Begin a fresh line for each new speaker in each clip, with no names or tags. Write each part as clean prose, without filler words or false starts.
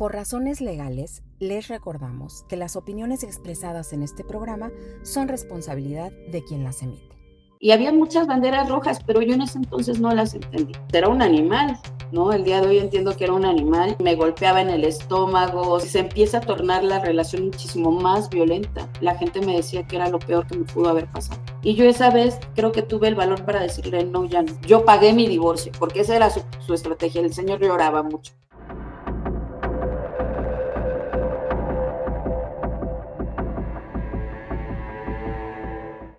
Por razones legales, les recordamos que las opiniones expresadas en este programa son responsabilidad de quien las emite.
Y había muchas banderas rojas, pero yo en ese entonces no las entendí. Era un animal, ¿no? El día de hoy entiendo que era un animal. Me golpeaba en el estómago. Se empieza a tornar la relación muchísimo más violenta. La gente me decía que era lo peor que me pudo haber pasado. Y yo esa vez creo que tuve el valor para decirle no, ya no. Yo pagué mi divorcio, porque esa era su estrategia. El señor lloraba mucho.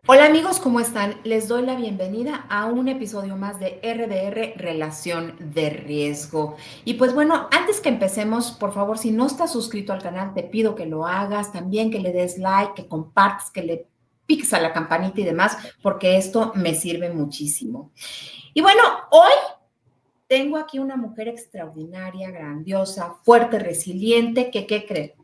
Hola amigos, ¿cómo están? Les doy la bienvenida a un episodio más de RDR Relación de Riesgo. Y pues bueno, antes que empecemos, por favor, si no estás suscrito al canal, te pido que lo hagas, también que le des like, que compartas, que le piques a la campanita y demás, porque esto me sirve muchísimo. Y bueno, hoy tengo aquí una mujer extraordinaria, grandiosa, fuerte, resiliente, que, ¿qué creen?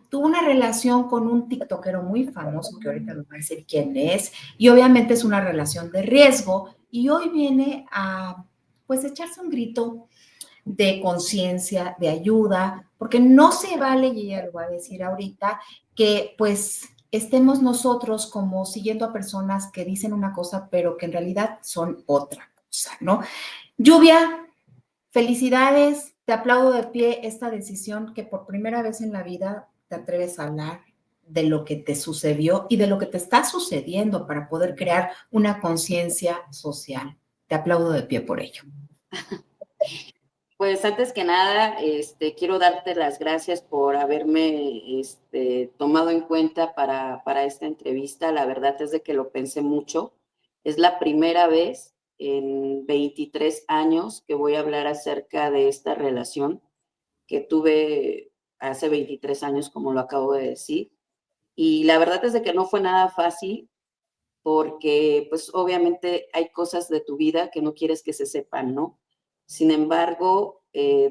Tuvo una relación con un tiktokero muy famoso, que ahorita nos va a decir quién es, y obviamente es una relación de riesgo, y hoy viene a, pues, echarse un grito de conciencia, de ayuda, porque no se vale, y ella lo va a decir ahorita, que pues estemos nosotros como siguiendo a personas que dicen una cosa, pero que en realidad son otra cosa, ¿no? Lluvia, felicidades, te aplaudo de pie esta decisión que por primera vez en la vida te atreves a hablar de lo que te sucedió y de lo que te está sucediendo para poder crear una conciencia social. Te aplaudo de pie por ello.
Pues antes que nada, quiero darte las gracias por haberme tomado en cuenta para esta entrevista. La verdad es de que lo pensé mucho. Es la primera vez en 23 años que voy a hablar acerca de esta relación que tuve hace 23 años, como lo acabo de decir. Y la verdad es de que no fue nada fácil porque pues obviamente hay cosas de tu vida que no quieres que se sepan, ¿no? Sin embargo,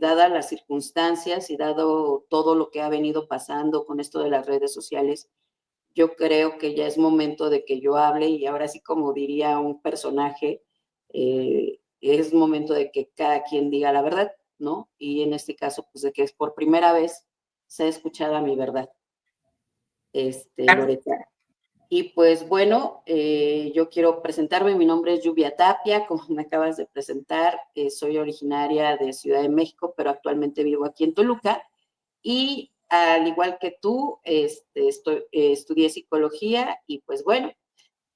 dadas las circunstancias y dado todo lo que ha venido pasando con esto de las redes sociales, yo creo que ya es momento de que yo hable y ahora sí, como diría un personaje, es momento de que cada quien diga la verdad, ¿no? Y en este caso, pues de que es por primera vez se ha escuchado mi verdad, Loreta. Y pues bueno, yo quiero presentarme, mi nombre es Lluvia Tapia, como me acabas de presentar, soy originaria de Ciudad de México, pero actualmente vivo aquí en Toluca, y al igual que tú, estudié psicología, y pues bueno,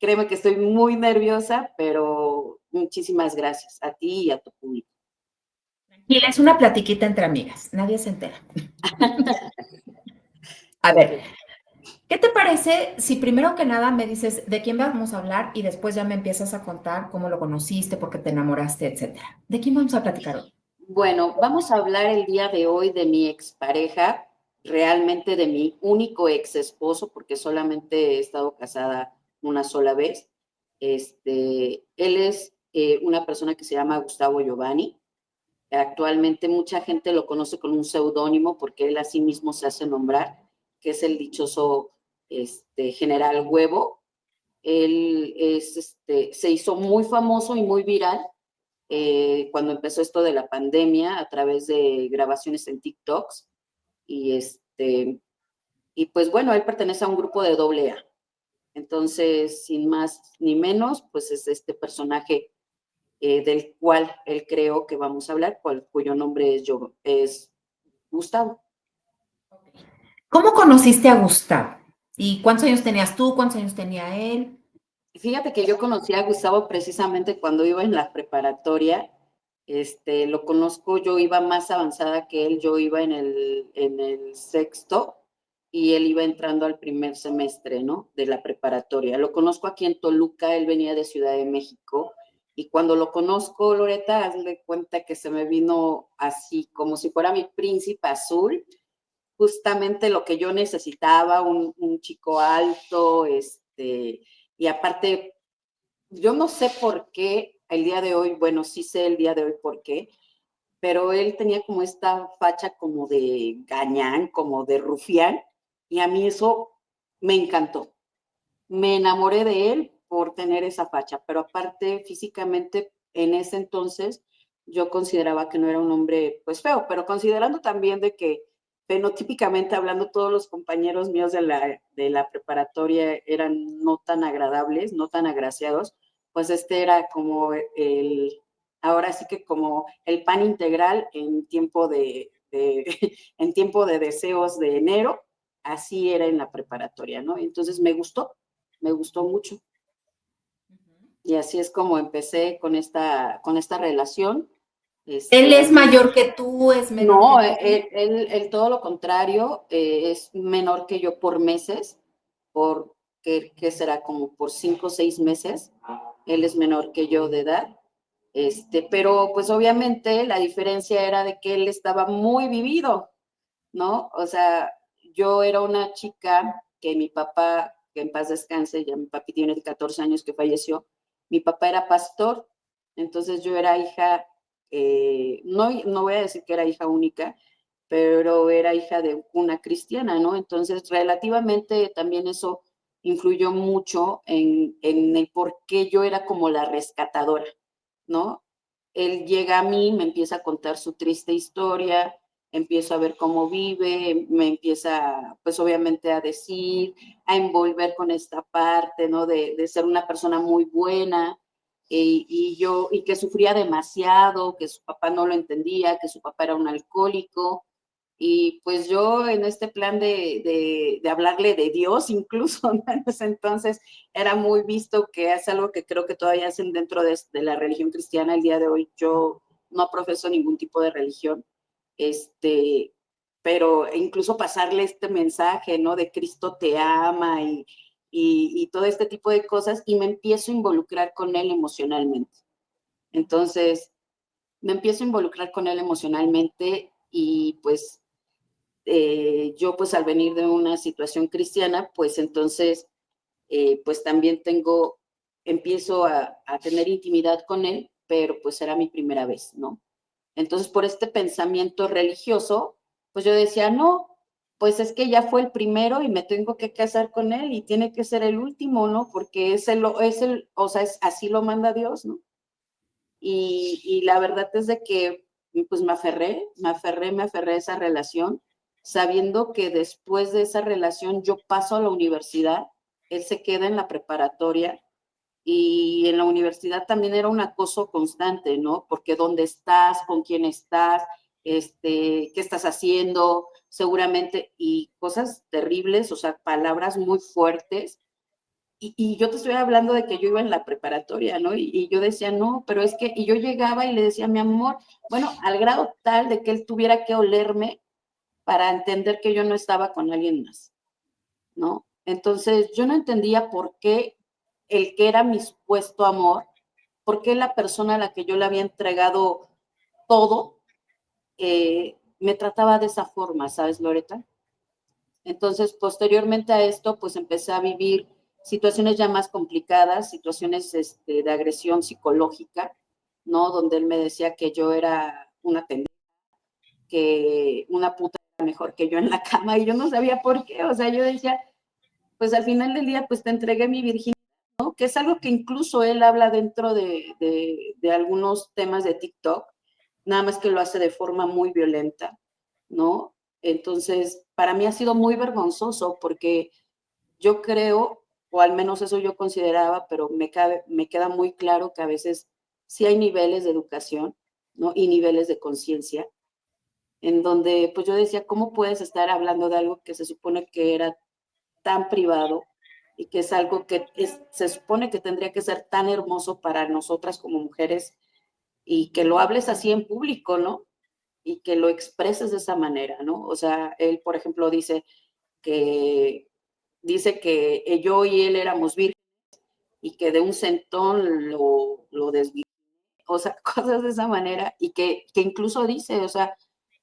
créeme que estoy muy nerviosa, pero muchísimas gracias a ti y a tu público.
Y es una platiquita entre amigas, nadie se entera. A ver, ¿qué te parece si primero que nada me dices de quién vamos a hablar y después ya me empiezas a contar cómo lo conociste, por qué te enamoraste, etcétera? ¿De quién vamos a platicar hoy?
Bueno, vamos a hablar el día de hoy de mi expareja, realmente de mi único ex esposo, porque solamente he estado casada una sola vez. Él es una persona que se llama Gustavo Giovanni. Actualmente mucha gente lo conoce con un seudónimo porque él a sí mismo se hace nombrar, que es el dichoso General Huevo. Él se hizo muy famoso y muy viral cuando empezó esto de la pandemia a través de grabaciones en TikToks. Y, y pues bueno, él pertenece a un grupo de AA. Entonces, sin más ni menos, pues es este personaje del cual él creó que vamos a hablar, cuyo nombre es Gustavo.
¿Cómo conociste a Gustavo? ¿Y cuántos años tenías tú? ¿Cuántos años tenía él?
Fíjate que yo conocí a Gustavo precisamente cuando iba en la preparatoria. Lo conozco, yo iba más avanzada que él, yo iba en el sexto y él iba entrando al primer semestre, ¿no? De la preparatoria. Lo conozco aquí en Toluca, él venía de Ciudad de México y cuando lo conozco, Loreta, hazle cuenta que se me vino así, como si fuera mi príncipe azul, justamente lo que yo necesitaba, un chico alto, y aparte, yo no sé por qué el día de hoy, bueno, sí sé el día de hoy por qué, pero él tenía como esta facha como de gañán, como de rufián, y a mí eso me encantó. Me enamoré de él por tener esa facha, pero aparte físicamente en ese entonces yo consideraba que no era un hombre pues feo, pero considerando también de que fenotípicamente hablando, todos los compañeros míos de la preparatoria eran no tan agradables, no tan agraciados, pues este era como ahora sí que como el pan integral en tiempo en tiempo de deseos de enero, así era en la preparatoria, ¿no? Entonces me gustó mucho. Y así es como empecé con esta relación.
¿Él es mayor que tú, es menor que
No,
tú?
él todo lo contrario, es menor que yo por meses, por, ¿qué será? Como por 5 o 6 meses. Él es menor que yo de edad. Pero pues obviamente la diferencia era de que él estaba muy vivido, ¿no? O sea, yo era una chica que mi papá, que en paz descanse, ya mi papi tiene 14 años que falleció, mi papá era pastor, entonces yo era hija, no voy a decir que era hija única, pero era hija de una cristiana, ¿no? Entonces, relativamente también eso influyó mucho en el por qué yo era como la rescatadora, ¿no? Él llega a mí, me empieza a contar su triste historia, empiezo a ver cómo vive, me empieza, pues obviamente a decir, a envolver con esta parte, ¿no? De ser una persona muy buena, y que sufría demasiado, que su papá no lo entendía, que su papá era un alcohólico, y pues yo en este plan de hablarle de Dios incluso, ¿no? En ese entonces era muy visto, que es algo que creo que todavía hacen dentro de la religión cristiana el día de hoy. Yo no profeso ningún tipo de religión, pero incluso pasarle este mensaje, ¿no? De Cristo te ama y todo este tipo de cosas, y me empiezo a involucrar con él emocionalmente. Entonces, me empiezo a involucrar con él emocionalmente y pues yo pues al venir de una situación cristiana, pues entonces, pues también empiezo a tener intimidad con él, pero pues era mi primera vez, ¿no? Entonces, por este pensamiento religioso, pues yo decía, no, pues es que ya fue el primero y me tengo que casar con él y tiene que ser el último, ¿no? Porque o sea, así lo manda Dios, ¿no? Y la verdad es de que pues me aferré a esa relación, sabiendo que después de esa relación yo paso a la universidad, él se queda en la preparatoria, y en la universidad también era un acoso constante, ¿no? Porque dónde estás, con quién estás, qué estás haciendo, seguramente, y cosas terribles, o sea, palabras muy fuertes. Y yo te estoy hablando de que yo iba en la preparatoria, ¿no? Y yo decía, no, pero es que, y yo llegaba y le decía, mi amor, bueno, al grado tal de que él tuviera que olerme para entender que yo no estaba con alguien más, ¿no? Entonces, yo no entendía por qué el que era mi supuesto amor, por qué la persona a la que yo le había entregado todo, me trataba de esa forma, ¿sabes, Loreta? Entonces, posteriormente a esto, pues empecé a vivir situaciones ya más complicadas, situaciones de agresión psicológica, ¿no? Donde él me decía que yo era una pendeja, que una puta era mejor que yo en la cama, y yo no sabía por qué. O sea, yo decía, pues al final del día, pues te entregué mi virginidad, ¿no? Que es algo que incluso él habla dentro de algunos temas de TikTok, nada más que lo hace de forma muy violenta, ¿no? Entonces, para mí ha sido muy vergonzoso, porque yo creo, o al menos eso yo consideraba, pero me queda muy claro que a veces sí hay niveles de educación, ¿no? Y niveles de conciencia, en donde pues yo decía, ¿cómo puedes estar hablando de algo que se supone que era tan privado y que es algo que se supone que tendría que ser tan hermoso para nosotras como mujeres, y que lo hables así en público, ¿no? Y que lo expreses de esa manera, ¿no? O sea, él, por ejemplo, que, dice que yo y él éramos vírgenes y que de un centón lo desvió, o sea, cosas de esa manera, y que incluso dice, o sea,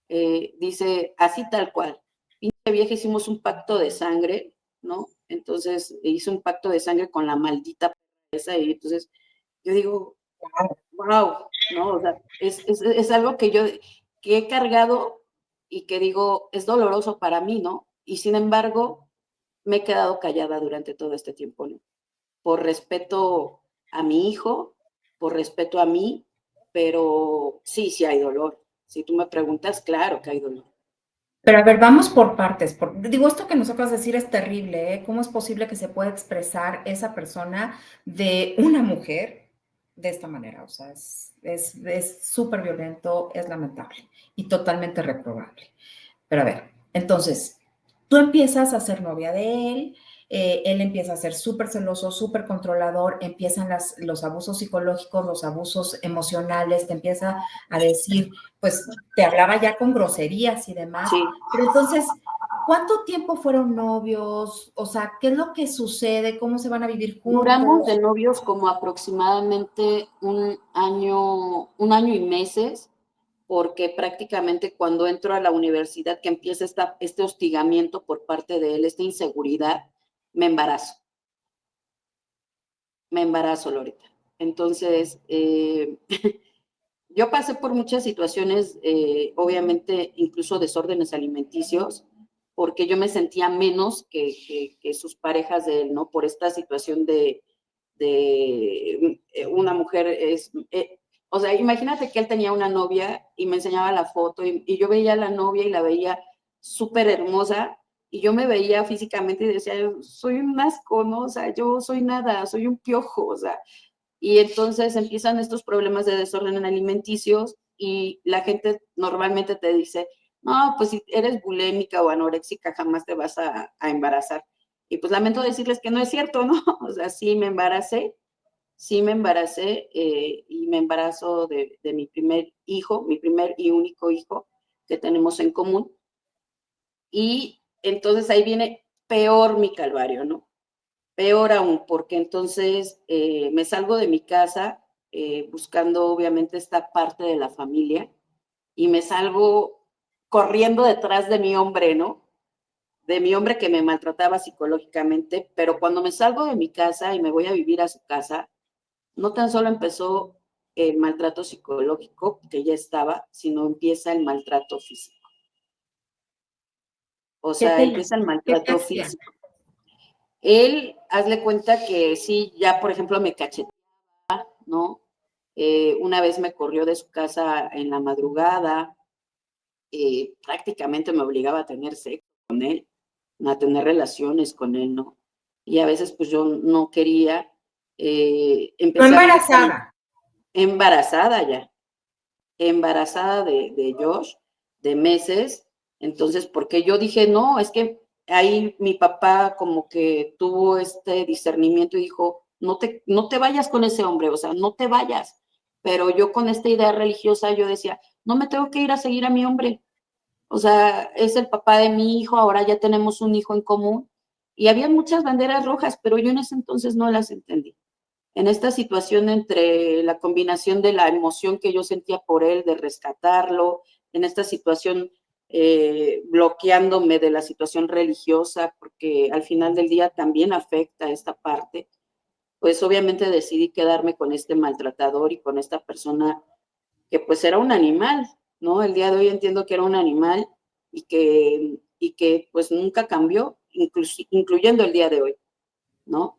dice así tal cual, pinche vieja, hicimos un pacto de sangre, ¿no? Entonces hizo un pacto de sangre con la maldita esa, y entonces yo digo, wow, ¿no? O sea, es algo que he cargado y que digo, es doloroso para mí, ¿no? Y sin embargo, me he quedado callada durante todo este tiempo, ¿no? Por respeto a mi hijo, por respeto a mí, pero sí, sí hay dolor. Si tú me preguntas, claro que hay dolor.
Pero a ver, vamos por partes. Digo, esto que nos acabas de decir es terrible, ¿eh? ¿Cómo es posible que se pueda expresar esa persona de una mujer de esta manera? O sea, es súper violento, es lamentable y totalmente reprobable. Pero a ver, entonces, tú empiezas a ser novia de él empieza a ser súper celoso, súper controlador, empiezan los abusos psicológicos, los abusos emocionales, te empieza a decir, pues te hablaba ya con groserías y demás.
Sí.
Pero entonces, ¿cuánto tiempo fueron novios? O sea, ¿qué es lo que sucede? ¿Cómo se van a vivir
Duramos
juntos?
de novios como aproximadamente un año y meses, porque prácticamente cuando entro a la universidad, que empieza este hostigamiento por parte de él, esta inseguridad, me embarazo. Me embarazo, Loreta. Entonces, yo pasé por muchas situaciones, obviamente, incluso desórdenes alimenticios, porque yo me sentía menos que sus parejas de él, ¿no? Por esta situación de una mujer o sea, imagínate que él tenía una novia y me enseñaba la foto y yo veía a la novia y la veía súper hermosa y yo me veía físicamente y decía, soy un asco, ¿no? O sea, yo soy nada, soy un piojo, o sea, y entonces empiezan estos problemas de desorden alimenticios y la gente normalmente te dice, no, pues si eres bulémica o anoréxica jamás te vas a embarazar. Y pues lamento decirles que no es cierto, ¿no? O sea, sí me embaracé y me embarazo de mi primer hijo, mi primer y único hijo que tenemos en común. Y entonces ahí viene peor mi calvario, ¿no? Peor aún, porque entonces me salgo de mi casa buscando obviamente esta parte de la familia y me salgo corriendo detrás de mi hombre, ¿no? De mi hombre que me maltrataba psicológicamente, pero cuando me salgo de mi casa y me voy a vivir a su casa, no tan solo empezó el maltrato psicológico, que ya estaba, sino empieza el maltrato físico. O
¿Qué
sea,
te
empieza el
hizo? ¿Qué te
maltrato
hacía?
físico. Él, hazle cuenta que sí, ya por ejemplo me cacheteó, ¿no? Una vez me corrió de su casa en la madrugada, prácticamente me obligaba a tener sexo con él, a tener relaciones con él, ¿no? Y a veces pues yo no quería,
Tú
empecé a vivir también
embarazada.
embarazada ya, embarazada de Josh, de meses, entonces porque yo dije, no, es que ahí mi papá como que tuvo este discernimiento y dijo, no te vayas con ese hombre, o sea, no te vayas. Pero yo con esta idea religiosa, yo decía, no me tengo que ir a seguir a mi hombre. O sea, es el papá de mi hijo, ahora ya tenemos un hijo en común. Y había muchas banderas rojas, pero yo en ese entonces no las entendí. En esta situación entre la combinación de la emoción que yo sentía por él, de rescatarlo, en esta situación bloqueándome de la situación religiosa, porque al final del día también afecta esta parte, pues obviamente decidí quedarme con este maltratador y con esta persona que pues era un animal, ¿no? El día de hoy entiendo que era un animal y que pues nunca cambió, incluyendo el día de hoy, ¿no?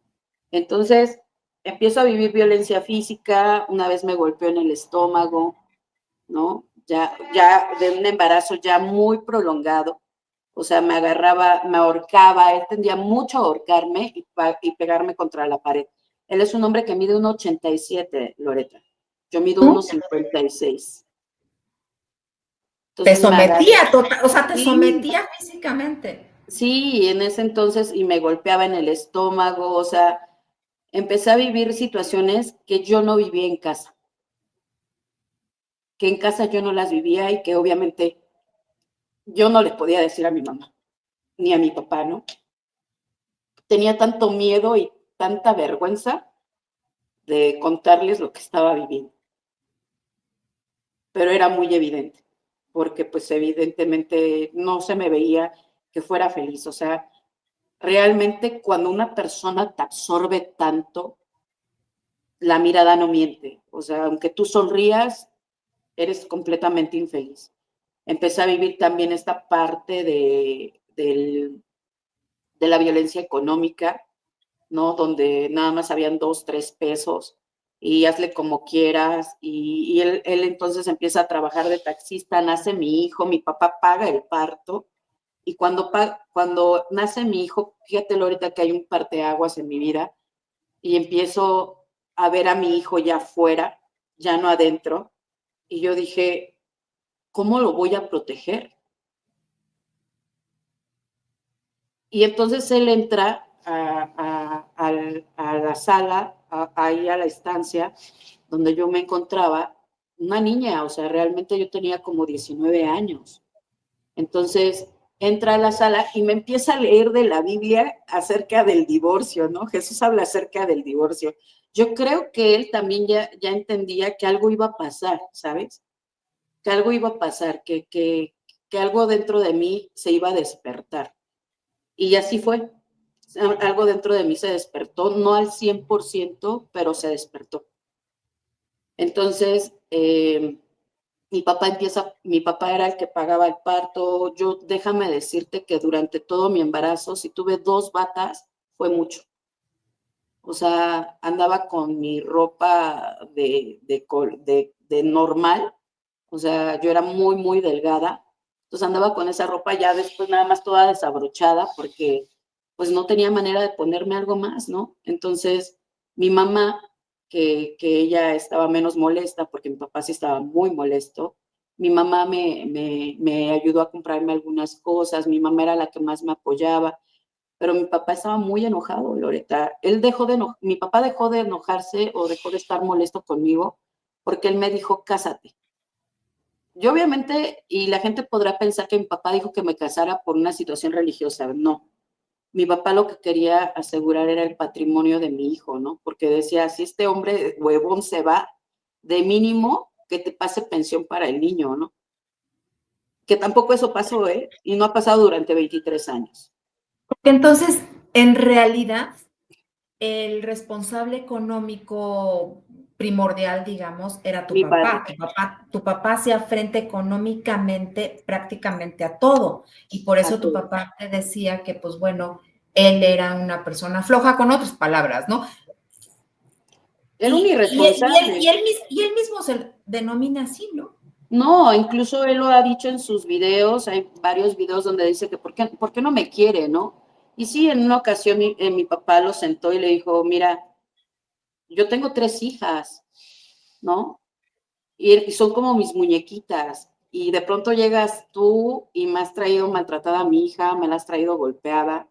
Entonces, empiezo a vivir violencia física, una vez me golpeó en el estómago, ¿no? Ya de un embarazo ya muy prolongado, o sea, me agarraba, me ahorcaba, él tendía mucho a ahorcarme y pegarme contra la pared. Él es un hombre que mide 1,87, Loreta. Yo mido
¿Tú?
1,56.
Te
Entonces me agarró.
sometía total, o sea, te
Sí,
sometía físicamente.
sí, en ese entonces y me golpeaba en el estómago, o sea, empecé a vivir situaciones que yo no vivía en casa, que en casa yo no las vivía y que obviamente yo no les podía decir a mi mamá ni a mi papá, ¿no? Tenía tanto miedo y tanta vergüenza de contarles lo que estaba viviendo, pero era muy evidente, porque pues evidentemente no se me veía que fuera feliz, o sea, realmente cuando una persona te absorbe tanto, la mirada no miente, o sea, aunque tú sonrías, eres completamente infeliz. Empecé a vivir también esta parte de la violencia económica, ¿no? Donde nada más habían 2, 3 pesos y hazle como quieras. Y él entonces empieza a trabajar de taxista, nace mi hijo, mi papá paga el parto, Y cuando nace mi hijo, fíjate, Loreta, que hay un parteaguas en mi vida y empiezo a ver a mi hijo ya afuera, ya no adentro. Y yo dije, ¿cómo lo voy a proteger? Y entonces él entra a la sala, ahí a la estancia donde yo me encontraba, una niña, o sea, realmente yo tenía como 19 años. Entonces entra a la sala y me empieza a leer de la Biblia acerca del divorcio, ¿no? Jesús habla acerca del divorcio. Yo creo que él también ya entendía que algo iba a pasar, ¿sabes? Que algo iba a pasar, que algo dentro de mí se iba a despertar. Y así fue. Algo dentro de mí se despertó, no al 100%, pero se despertó. Entonces, mi papá era el que pagaba el parto. Yo, déjame decirte que durante todo mi embarazo, si tuve 2 batas, fue mucho. O sea, andaba con mi ropa de normal. O sea, yo era muy, muy delgada. Entonces andaba con esa ropa ya después nada más toda desabrochada porque pues no tenía manera de ponerme algo más, ¿no? Entonces mi mamá, que ella estaba menos molesta porque mi papá sí estaba muy molesto, mi mamá me ayudó a comprarme algunas cosas, mi mamá era la que más me apoyaba, pero mi papá estaba muy enojado, Loreta. Mi papá dejó de enojarse o dejó de estar molesto conmigo porque él me dijo, cásate. Yo obviamente, y la gente podrá pensar que mi papá dijo que me casara por una situación religiosa. No, mi papá lo que quería asegurar era el patrimonio de mi hijo, ¿no? Porque decía, si este hombre huevón se va, de mínimo que te pase pensión para el niño, ¿no? Que tampoco eso pasó, ¿eh? Y no ha pasado durante 23 años.
Porque entonces, en realidad, el responsable económico primordial, digamos, era tu
Mi
papá.
padre.
Tu papá hacía frente económicamente prácticamente a todo. Y por
A
eso tu
todo.
papá te decía que, pues bueno, él era una persona floja, con otras palabras, ¿no?
Era un
Y
irresponsable.
él mismo se denomina así, ¿no?
No, incluso él lo ha dicho en sus videos, hay varios videos donde dice que ¿por qué no me quiere, no? Y sí, en una ocasión mi papá lo sentó y le dijo, mira, yo tengo 3 hijas, ¿no? Y son como mis muñequitas. Y de pronto llegas tú y me has traído maltratada a mi hija, me la has traído golpeada.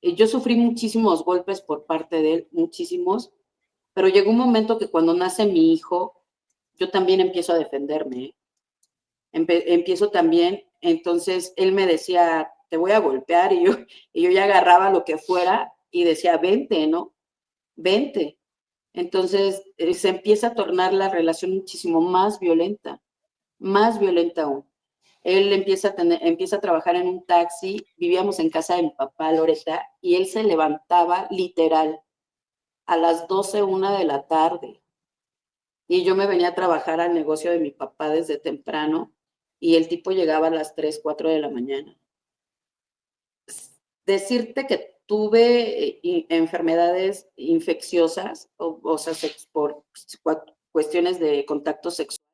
Y yo sufrí muchísimos golpes por parte de él, muchísimos, pero llegó un momento que cuando nace mi hijo, yo también empiezo a defenderme, ¿eh? Empiezo también, entonces él me decía, te voy a golpear, y yo ya agarraba lo que fuera y decía, vente, ¿no? Vente. Entonces se empieza a tornar la relación muchísimo más violenta aún. Él empieza a trabajar en un taxi, vivíamos en casa de mi papá, Loreta, y él se levantaba literal a las 12, 1 de la tarde. Y yo me venía a trabajar al negocio de mi papá desde temprano y el tipo llegaba a las 3, 4 de la mañana. Decirte que tuve enfermedades infecciosas, o sea, por cuestiones de contacto sexual,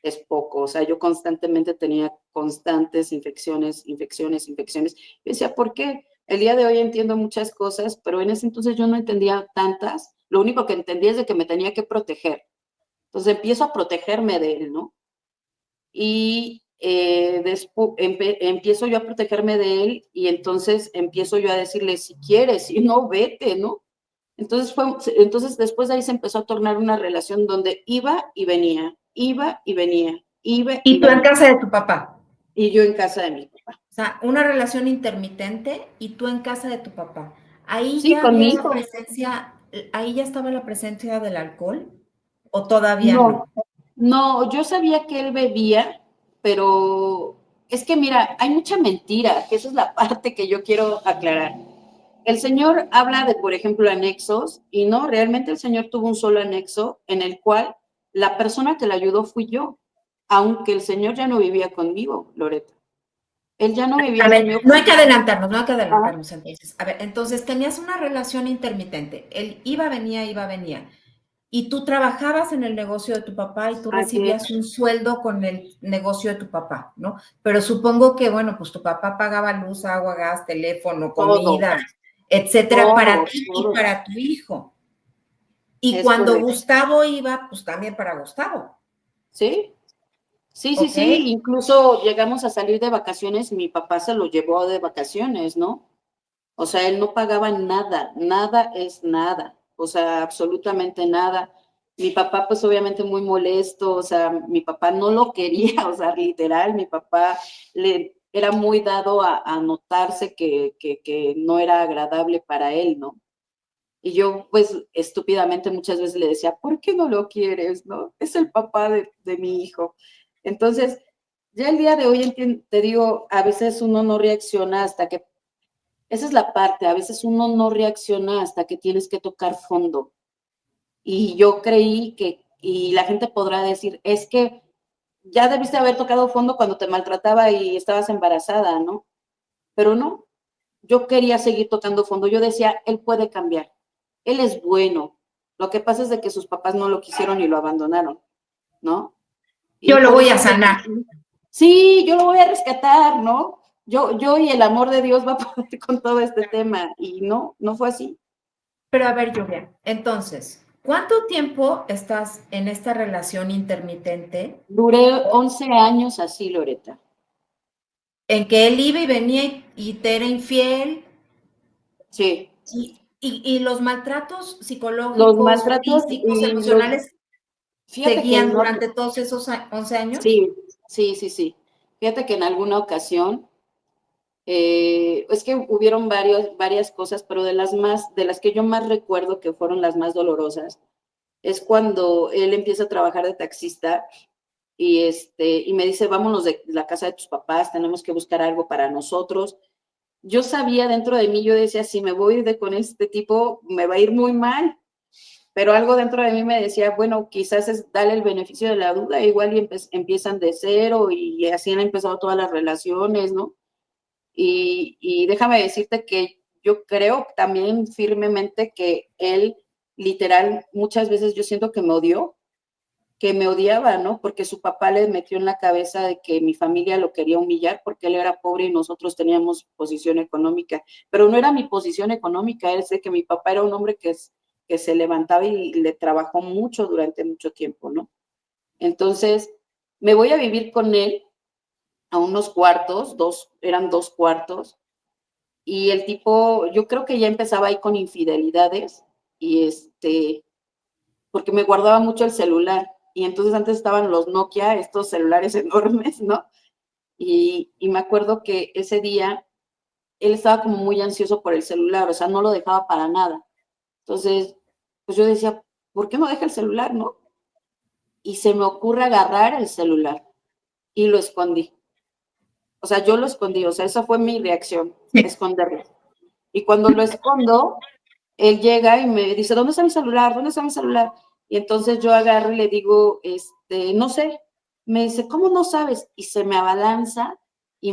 es poco. O sea, yo constantemente tenía constantes infecciones, infecciones, infecciones. Yo decía, ¿por qué? El día de hoy entiendo muchas cosas, pero en ese entonces yo no entendía tantas. Lo único que entendía es de que me tenía que proteger. Entonces empiezo a protegerme de él, ¿no? Y después empiezo yo a protegerme de él y entonces empiezo yo a decirle, si quieres, si no, vete, ¿no? Entonces después de ahí se empezó a tornar una relación donde iba y venía, iba y venía, iba y
Y tú en
venía.
casa de tu papá.
Y yo en casa de mi papá.
O sea, una relación intermitente y tú en casa de tu papá. Ahí
Sí,
ya
con
había
mi
la
hijo.
presencia, ahí ya estaba la presencia del alcohol o todavía
No,
no.
no, yo sabía que él bebía, pero es que mira, hay mucha mentira, que esa es la parte que yo quiero aclarar. El señor habla de, por ejemplo, anexos, y no, realmente el señor tuvo un solo anexo en el cual la persona que le ayudó fui yo, aunque el señor ya no vivía conmigo, Loreto. Él ya no
A
vivía
ver,
conmigo.
no hay que adelantarnos, no hay que
Ah,
adelantarnos entonces. A ver, entonces tenías una relación intermitente. Él iba, venía, iba, venía. y tú trabajabas en el negocio de tu papá y tú
Así
recibías un sueldo con el negocio de tu papá, ¿no? Pero supongo que, bueno, pues tu papá pagaba luz, agua, gas, teléfono,
todo,
comida, etcétera, para
todo,
ti y
todo.
para tu hijo. Y
Es
cuando
correcto.
Gustavo iba, pues también para Gustavo,
¿Sí? Sí, sí,
¿ok?
sí. Incluso llegamos a salir de vacaciones, mi papá se lo llevó de vacaciones, ¿no? O sea, él no pagaba nada, nada es nada, o sea, absolutamente nada. Mi papá, pues obviamente muy molesto, o sea, mi papá no lo quería, o sea, literal, mi papá le era muy dado a notarse que no era agradable para él, ¿no? Y yo, pues, estúpidamente muchas veces le decía, ¿por qué no lo quieres, no? Es el papá de mi hijo. Entonces, ya el día de hoy te digo, a veces uno no reacciona hasta que esa es la parte, a veces uno no reacciona hasta que tienes que tocar fondo. Y yo creí que, y la gente podrá decir, es que ya debiste haber tocado fondo cuando te maltrataba y estabas embarazada, ¿no? Pero no, yo quería seguir tocando fondo. Yo decía, él puede cambiar, él es bueno. Lo que pasa es de que sus papás no lo quisieron y lo abandonaron, ¿no? Y
Yo lo
por
voy
eso
a sanar.
sí, yo lo voy a rescatar, ¿no? Yo y el amor de Dios va a poder con todo este tema. Y no, no fue así.
Pero a ver, Lluvia, entonces, ¿cuánto tiempo estás en esta relación intermitente
Duré 11 años así, Loreta.
en que él iba y venía y te era infiel
Sí.
y los maltratos
Los
psicológicos,
maltratos
físicos,
y los...
emocionales
Fíjate que
seguían
no...
durante todos esos 11 años?
Sí, sí, sí, sí. Fíjate que en alguna ocasión, es que hubieron varias cosas, pero de las que yo más recuerdo que fueron las más dolorosas, es cuando él empieza a trabajar de taxista y me dice, vámonos de la casa de tus papás, tenemos que buscar algo para nosotros. Yo sabía dentro de mí, yo decía, si me voy con este tipo, me va a ir muy mal, pero algo dentro de mí me decía, bueno, quizás es darle el beneficio de la duda, igual y empiezan de cero y así han empezado todas las relaciones, ¿no? Y déjame decirte que yo creo también firmemente que él, literal, muchas veces yo siento que me odiaba, ¿no? Porque su papá le metió en la cabeza de que mi familia lo quería humillar porque él era pobre y nosotros teníamos posición económica. Pero no era mi posición económica, es de que mi papá era un hombre que se levantaba y le trabajó mucho durante mucho tiempo, ¿no? Entonces, me voy a vivir con él a unos cuartos, eran 2 cuartos, y el tipo, yo creo que ya empezaba ahí con infidelidades, y porque me guardaba mucho el celular. Y entonces antes estaban los Nokia, estos celulares enormes, ¿no? Y me acuerdo que ese día él estaba como muy ansioso por el celular, o sea, no lo dejaba para nada. Entonces, pues yo decía, ¿por qué no deja el celular, no? Y se me ocurre agarrar el celular y lo escondí. O sea, yo lo escondí, o sea, esa fue mi reacción,
Sí.
esconderlo. Y cuando lo escondo, él llega y me dice, ¿dónde está mi celular? ¿Dónde está mi celular? Y entonces yo agarro y le digo, no sé. Me dice, ¿cómo no sabes? Y se me abalanza y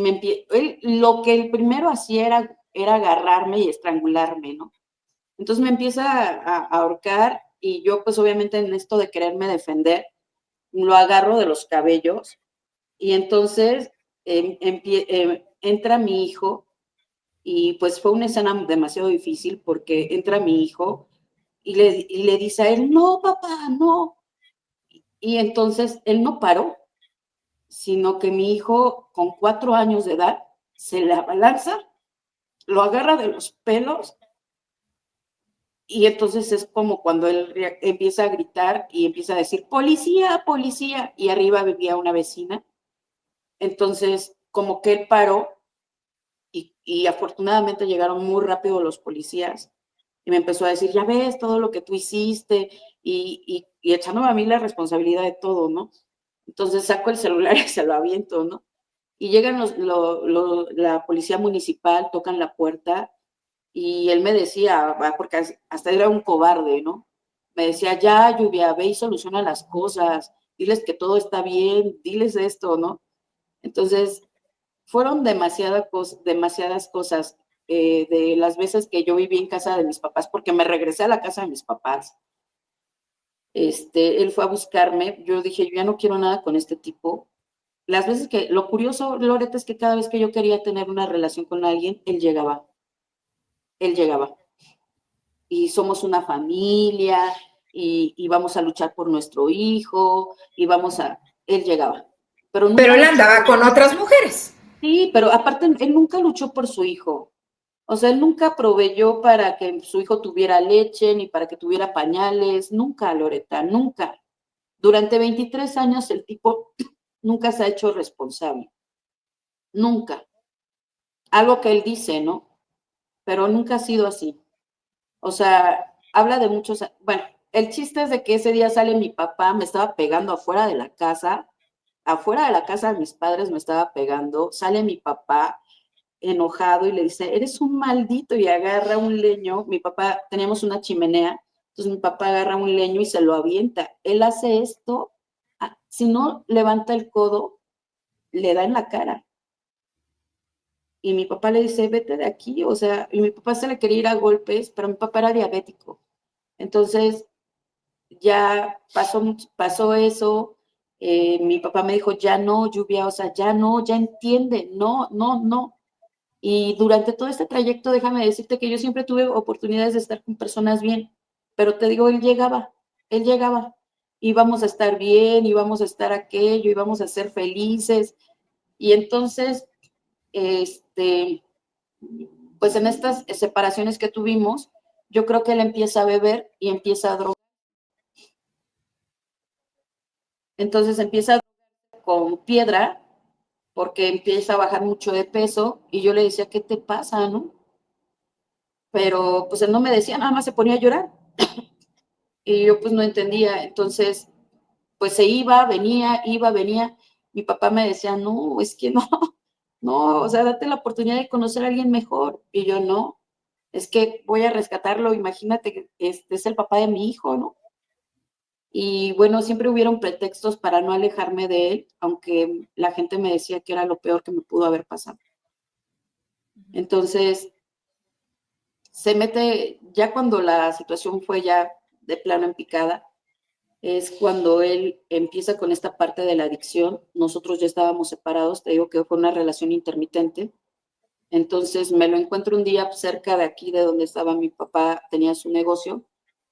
lo que el primero hacía era agarrarme y estrangularme, ¿no? Entonces me empieza a ahorcar y yo pues obviamente en esto de quererme defender, lo agarro de los cabellos y entonces entra mi hijo y pues fue una escena demasiado difícil porque entra mi hijo y le dice a él, no, papá, no. Y entonces él no paró, sino que mi hijo con 4 años de edad se le abalanza, lo agarra de los pelos y entonces es como cuando él empieza a gritar y empieza a decir, policía, policía, y arriba vivía una vecina. Entonces, como que él paró y afortunadamente llegaron muy rápido los policías y me empezó a decir, ya ves todo lo que tú hiciste y echándome a mí la responsabilidad de todo, ¿no? Entonces saco el celular y se lo aviento, ¿no? Y llegan la policía municipal, tocan la puerta y él me decía, porque hasta era un cobarde, ¿no? Me decía, ya, Lluvia, ve y soluciona las cosas, diles que todo está bien, diles esto, ¿no? Entonces, fueron demasiadas cosas de las veces que yo viví en casa de mis papás, porque me regresé a la casa de mis papás. él fue a buscarme, yo dije, yo ya no quiero nada con este tipo. Las veces que, lo curioso, Loreta, es que cada vez que yo quería tener una relación con alguien, él llegaba. Y somos una familia, y vamos a luchar por nuestro hijo, él llegaba. Pero
Pero
nunca
él
luchó
andaba
por,
con otras mujeres.
sí, pero aparte, él nunca luchó por su hijo. O sea, él nunca proveyó para que su hijo tuviera leche, ni para que tuviera pañales, nunca, Loreta, nunca. Durante 23 años el tipo nunca se ha hecho responsable, nunca. Algo que él dice, ¿no? Pero nunca ha sido así. O sea, habla de muchos, bueno, el chiste es de que ese día sale mi papá, me estaba pegando afuera de la casa de mis padres me estaba pegando, sale mi papá enojado y le dice, eres un maldito, y agarra un leño, mi papá, teníamos una chimenea, entonces mi papá agarra un leño y se lo avienta. Él hace esto, si no levanta el codo, le da en la cara. Y mi papá le dice, vete de aquí, o sea, y mi papá se le quería ir a golpes, pero mi papá era diabético. Entonces, ya pasó eso, mi papá me dijo, ya no, Lluvia, o sea, ya no, ya entiende, no, no, no. Y durante todo este trayecto, déjame decirte que yo siempre tuve oportunidades de estar con personas bien, pero te digo, él llegaba, íbamos a estar bien, íbamos a estar aquello, íbamos a ser felices. Y entonces, este, pues en estas separaciones que tuvimos, yo creo que él empieza a beber y empieza a drogar. Entonces empieza a drogar con piedra porque empieza a bajar mucho de peso y yo le decía, ¿qué te pasa, no? Pero pues él no me decía, nada más se ponía a llorar y yo pues no entendía. Entonces, pues se iba, venía. Mi papá me decía, no, es que no, no, o sea, date la oportunidad de conocer a alguien mejor. Y yo no, es que voy a rescatarlo, imagínate que este es el papá de mi hijo, ¿no? Y bueno, siempre hubieron pretextos para no alejarme de él, aunque la gente me decía que era lo peor que me pudo haber pasado. Entonces, se mete, ya cuando la situación fue ya de plano en picada, es cuando él empieza con esta parte de la adicción. Nosotros ya estábamos separados, te digo que fue una relación intermitente. Entonces me lo encuentro un día cerca de aquí, de donde estaba mi papá, tenía su negocio,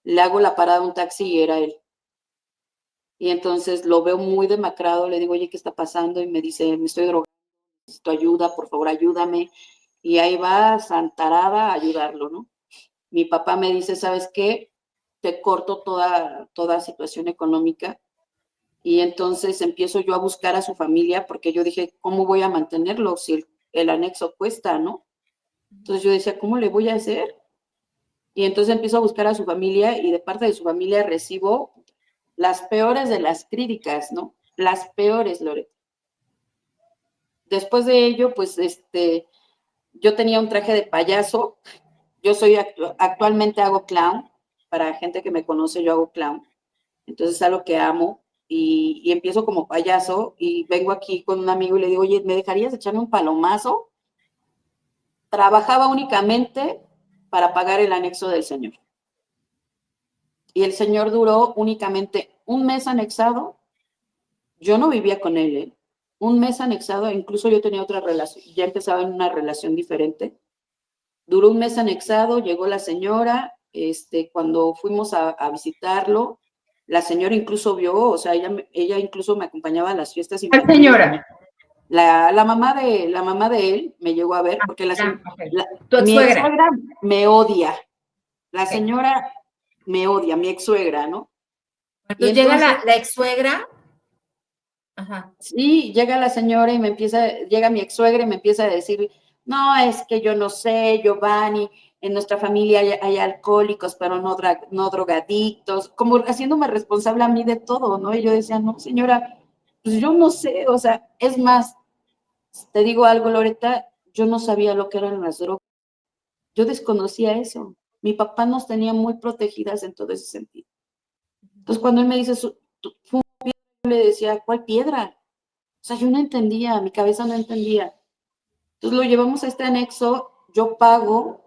le hago la parada a un taxi y era él. Y entonces lo veo muy demacrado, le digo, oye, ¿qué está pasando? Y me dice, me estoy drogando, necesito ayuda, por favor, ayúdame. Y ahí va Santarada a ayudarlo, ¿no? Mi papá me dice, ¿sabes qué? Te corto toda situación económica. Y entonces empiezo yo a buscar a su familia porque yo dije, ¿cómo voy a mantenerlo si el anexo cuesta, no? Entonces yo decía, ¿cómo le voy a hacer? Y entonces empiezo a buscar a su familia y de parte de su familia recibo las peores de las críticas, ¿no? Las peores, Loret. Después de ello, pues yo tenía un traje de payaso. Yo actualmente hago clown. Para gente que me conoce, yo hago clown. Entonces es algo que amo. Y empiezo como payaso y vengo aquí con un amigo y le digo, oye, ¿me dejarías echarme un palomazo? Trabajaba únicamente para pagar el anexo del señor. Y el señor duró únicamente un mes anexado. Yo no vivía con él, ¿eh? Un mes anexado, incluso yo tenía otra relación, ya empezaba en una relación diferente. Duró un mes anexado, llegó la señora, cuando fuimos a visitarlo, la señora incluso vio, o sea, ella incluso me acompañaba a las fiestas
¿Cuál
infantiles.
señora?
La mamá de él me llegó a ver porque
Okay. Tu
mi ex
ex-suegra.
suegra me odia, la
Okay.
señora me odia, mi ex suegra, ¿no? Y
Entonces llega
entonces,
la ex-suegra. Ajá.
sí, llega la señora y llega mi ex suegra y me empieza a decir, no, es que yo no sé, Giovanni, en nuestra familia hay alcohólicos, pero no drogadictos, como haciéndome responsable a mí de todo, ¿no? Y yo decía, no, señora, pues yo no sé, o sea, es más, te digo algo, Loreta, yo no sabía lo que eran las drogas, yo desconocía eso. Mi papá nos tenía muy protegidas en todo ese sentido. Entonces, cuando él me dice, yo le decía, ¿cuál piedra? O sea, yo no entendía, mi cabeza no entendía. Entonces lo llevamos a este anexo, yo pago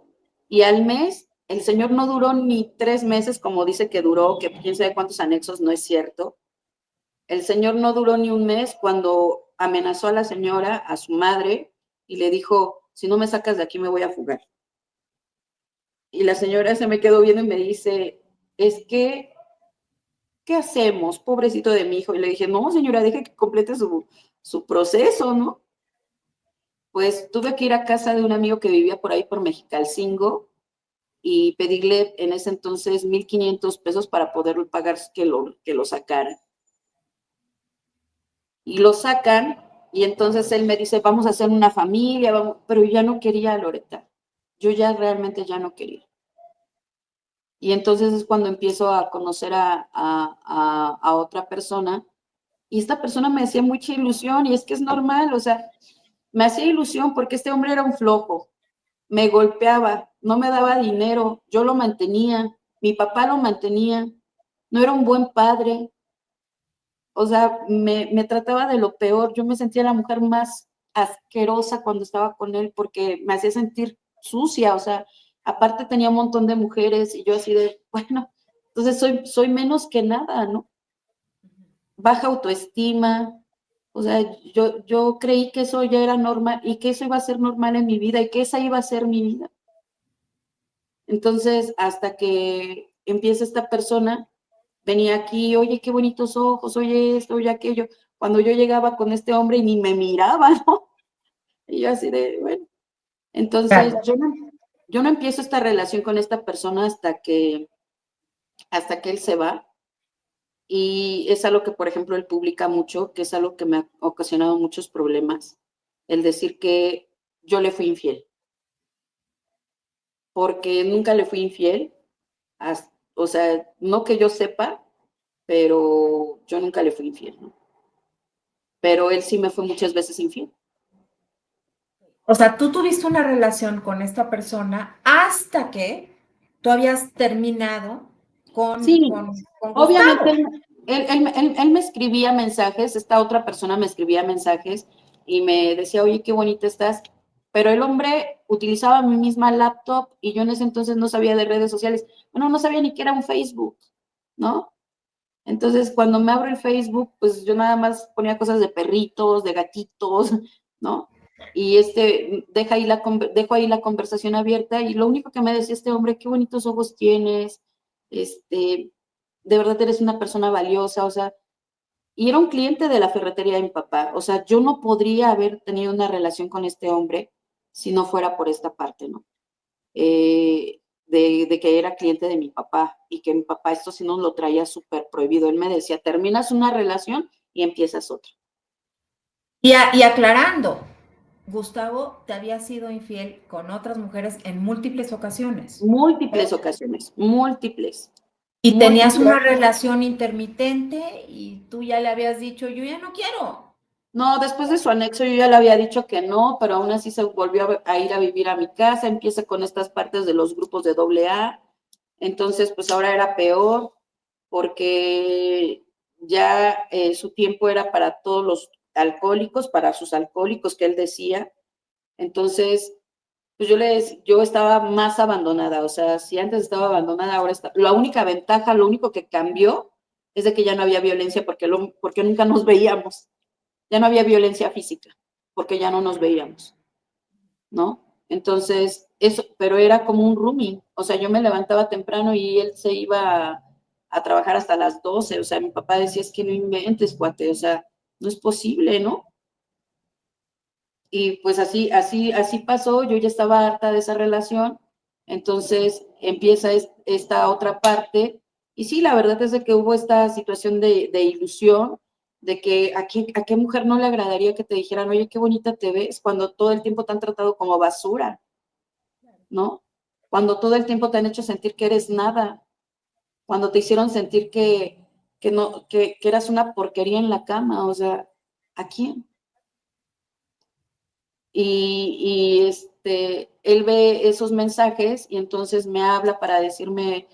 y al mes El señor no duró ni 3 meses, como dice que duró, que quién sabe cuántos anexos, no es cierto. El señor no duró ni un mes cuando amenazó a la señora, a su madre, y le dijo, si no me sacas de aquí me voy a fugar. Y la señora se me quedó viendo y me dice, es que, ¿qué hacemos? Pobrecito de mi hijo. Y le dije, no, señora, deje que complete su proceso, ¿no? Pues tuve que ir a casa de un amigo que vivía por ahí por Mexicalcingo y pedirle en ese entonces 1,500 pesos para poder pagar que lo sacara. Y lo sacan y entonces él me dice, vamos a hacer una familia, vamos, pero ya no quería, Loreta. Yo ya realmente ya no quería. Y entonces es cuando empiezo a conocer a otra persona y esta persona me hacía mucha ilusión y es que es normal, o sea, me hacía ilusión porque este hombre era un flojo, me golpeaba, no me daba dinero, yo lo mantenía, mi papá lo mantenía, no era un buen padre, o sea, me trataba de lo peor, yo me sentía la mujer más asquerosa cuando estaba con él porque me hacía sentir sucia, o sea, aparte tenía un montón de mujeres y yo así de, bueno, entonces soy menos que nada, ¿no? Baja autoestima, o sea, yo creí que eso ya era normal y que eso iba a ser normal en mi vida y que esa iba a ser mi vida. Entonces, hasta que empieza esta persona, venía aquí, oye, qué bonitos ojos, oye esto, oye aquello. Cuando yo llegaba con este hombre y ni me miraba, ¿no? Y yo así de, bueno. Entonces,
Claro.
yo no empiezo esta relación con esta persona hasta que él se va. Y es algo que, por ejemplo, él publica mucho, que es algo que me ha ocasionado muchos problemas. El decir que yo le fui infiel. Porque nunca le fui infiel. O sea, no que yo sepa, pero yo nunca le fui infiel, ¿no? Pero él sí me fue muchas veces infiel.
O sea, tú tuviste una relación con esta persona hasta que tú habías terminado con,
Sí,
con, con
obviamente
Gustavo.
él me escribía mensajes, esta otra persona me escribía mensajes y me decía, oye, qué bonita estás, pero el hombre utilizaba mi misma laptop y yo en ese entonces no sabía de redes sociales, bueno, no sabía ni qué era un Facebook, ¿no? Entonces, cuando me abro el Facebook, pues yo nada más ponía cosas de perritos, de gatitos, ¿no? Y dejo ahí la conversación abierta y lo único que me decía este hombre, qué bonitos ojos tienes, de verdad eres una persona valiosa, o sea, y era un cliente de la ferretería de mi papá, o sea, yo no podría haber tenido una relación con este hombre si no fuera por esta parte, ¿no? De que era cliente de mi papá y que mi papá esto sí nos lo traía súper prohibido. Él me decía, terminas una relación y empiezas otra.
Y aclarando, Gustavo te había sido infiel con otras mujeres en múltiples ocasiones.
Múltiples ocasiones, múltiples,
Y tenías
múltiples.
una relación intermitente y tú ya le habías dicho, yo ya no quiero.
No, después de su anexo yo ya le había dicho que no, pero aún así se volvió a ir a vivir a mi casa, empieza con estas partes de los grupos de AA, entonces pues ahora era peor porque ya su tiempo era para todos los alcohólicos, para sus alcohólicos que él decía, entonces pues yo estaba más abandonada, o sea, si antes estaba abandonada, ahora está, la única ventaja, lo único que cambió es de que ya no había violencia porque nunca nos veíamos. Ya no había violencia física, porque ya no nos veíamos, ¿no? Entonces, eso, pero era como un rooming, o sea, yo me levantaba temprano y él se iba a trabajar hasta las 12, o sea, mi papá decía, es que no inventes, cuate, o sea, no es posible, ¿no? Y pues así pasó, yo ya estaba harta de esa relación, entonces empieza esta otra parte, y sí, la verdad es de que hubo esta situación de ilusión, de que a qué mujer no le agradaría que te dijeran, oye, qué bonita te ves, cuando todo el tiempo te han tratado como basura, ¿no? Cuando todo el tiempo te han hecho sentir que eres nada, cuando te hicieron sentir que eras una porquería en la cama, o sea, ¿a quién? Él ve esos mensajes y entonces me habla para decirme